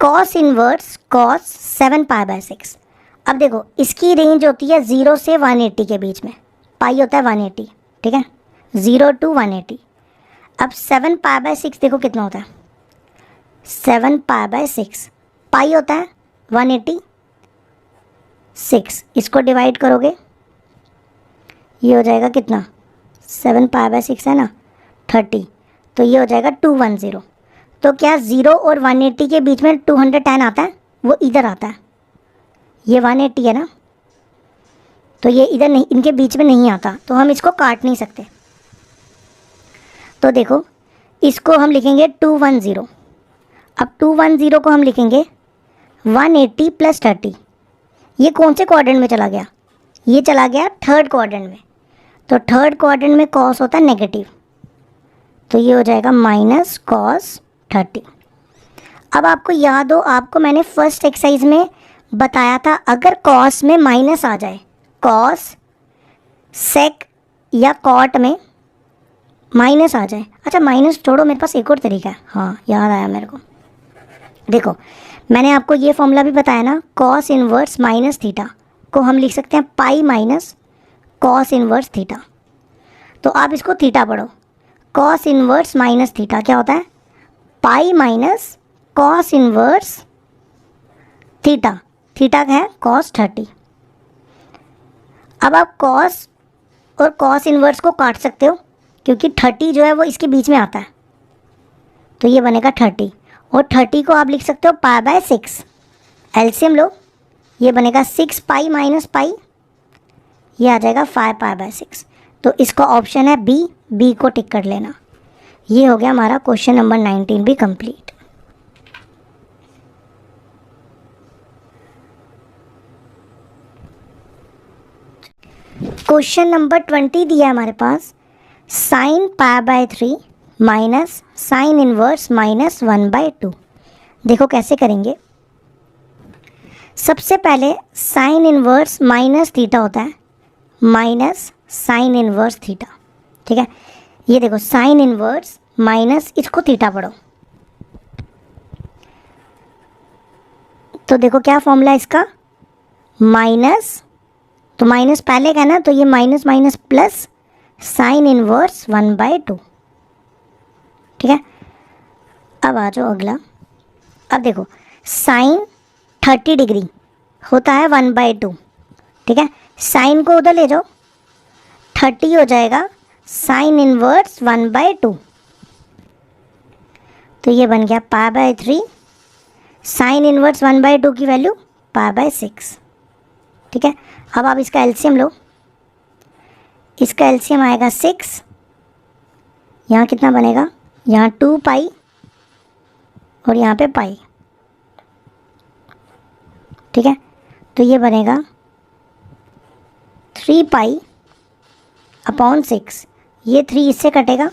cos इनवर्स cos 7π/6। अब देखो इसकी रेंज होती है 0 से 180 के बीच में, पाई होता है 180। ठीक है, 0 to 180। अब 7π/6 देखो कितना होता है, 7π/6 पाई होता है 180, 6 इसको डिवाइड करोगे ये हो जाएगा कितना, 7π/6 है ना 30, तो ये हो जाएगा 210। तो क्या 0 और 180 के बीच में 210 आता है, वो इधर आता है, ये 180 है ना, तो ये इधर नहीं, इनके बीच में नहीं आता, तो हम इसको काट नहीं सकते। तो देखो इसको हम लिखेंगे 210। अब 210 को हम लिखेंगे 180 + 30। ये कौन से क्वाड्रेंट में चला गया, ये चला गया थर्ड क्वाड्रेंट में। तो थर्ड क्वाड्रेंट में कॉस होता है नेगेटिव, तो ये हो जाएगा -cos 30। अब आपको याद हो, आपको मैंने फर्स्ट एक्सरसाइज में बताया था, अगर कॉस में माइनस आ जाए, कॉस सेक या कॉट में माइनस आ जाए। अच्छा माइनस छोड़ो, मेरे पास एक और तरीका है, हाँ याद आया मेरे को। देखो मैंने आपको ये फॉर्मूला भी बताया ना, कॉस इनवर्स माइनस थीटा को हम लिख सकते हैं pi minus cos inverse theta. तो आप इसको थीटा पढ़ो, कॉस इनवर्स माइनस थीटा क्या होता है, pi minus cos inverse theta, theta का है कॉस 30। अब आप कॉस और कॉस इनवर्स को काट सकते हो क्योंकि 30 जो है वो इसके बीच में आता है, तो ये बनेगा 30, और 30 को आप लिख सकते हो पाई बाय 6। एलसीएम लो, ये बनेगा 6 पाई माइनस पाई, ये आ जाएगा 5 पाई बाय 6। तो इसका ऑप्शन है बी, बी को टिक कर लेना। ये हो गया हमारा क्वेश्चन नंबर 19 भी कंप्लीट। क्वेश्चन नंबर 20 दिया है हमारे पास, sine pi by 3 minus sine inverse minus 1/2। देखो कैसे करेंगे। सबसे पहले साइन इनवर्स माइनस थीटा होता है, माइनस साइन इनवर्स थीटा, ठीक है। ये देखो साइन इनवर्स माइनस, इसको थीटा पढ़ो। तो देखो क्या फॉर्मूला है इसका, माइनस, तो माइनस पहले का है ना, तो ये minus minus plus sine inverse 1/2, ठीक है। अब आ जाओ अगला। अब देखो साइन 30 डिग्री होता है 1/2, ठीक है। साइन को उधर ले जाओ, 30 हो जाएगा साइन इनवर्स 1/2, तो ये बन गया पाई बाय 3, साइन इनवर्स 1/2 की वैल्यू पाई बाय 6, ठीक है। अब आप इसका एलसीएम लो, इसका एलसीएम आएगा 6, यहाँ कितना बनेगा, यहाँ 2 पाई और यहाँ पे पाई, ठीक है। तो ये बनेगा 3 पाई अपॉन 6, ये 3 इससे कटेगा,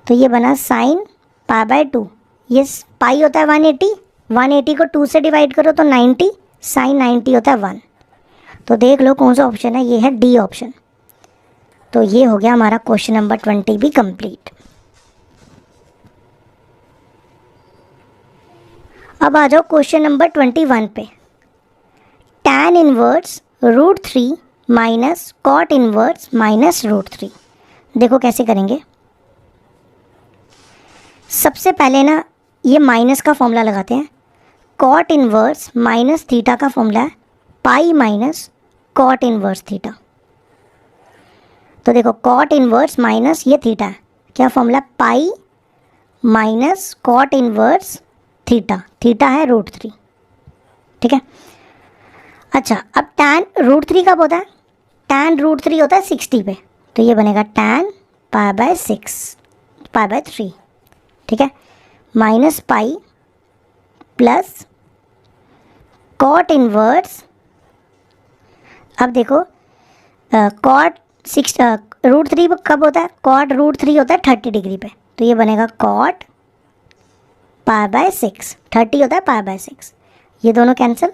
तो ये बना साइन पाई बाय 2। ये पाई होता है 180, 180 को 2 से डिवाइड करो तो 90, साइन 90 होता है 1। तो देख लो कौन सा ऑप्शन है, ये है डी ऑप्शन। तो ये हो गया हमारा क्वेश्चन नंबर 20 भी कंप्लीट। अब आ जाओ क्वेश्चन नंबर 21 पे। tan inverse √3 minus cot inverse minus √3। देखो कैसे करेंगे। सबसे पहले ना ये माइनस का फॉर्मूला लगाते हैं। कॉट इनवर्स माइनस थीटा का फॉर्मूला है pi minus cot inverse theta. तो देखो कॉट इनवर्स माइनस ये थीटा है, क्या formula, pi minus cot inverse theta, theta है √3, ठीक है। अच्छा अब tan √3 कब होता है, tan √3 होता है 60 पे, तो ये बनेगा tan pi by 6 pi by 3, ठीक है, minus pi plus cot inverse. अब देखो कॉट √3 कब होता है, कॉट √3 होता है 30 डिग्री पे, तो ये बनेगा कॉट पाई बाय 6, 30 होता है पाई बाय 6, ये दोनों कैंसिल,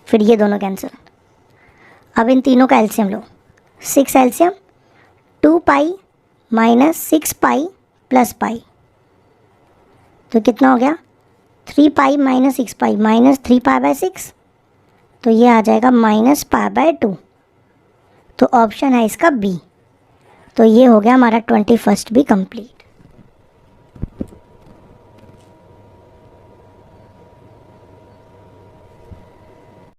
फिर ये दोनों कैंसिल। अब इन तीनों का एलसीएम लो, 6 LCM 2 pi minus 6 pi plus pi, तो कितना हो गया 3 pi minus 6 pi minus 3 pi by 6, तो ये आ जाएगा माइनस पाई बाय 2। तो ऑप्शन है इसका बी। तो ये हो गया हमारा 21st भी कंप्लीट।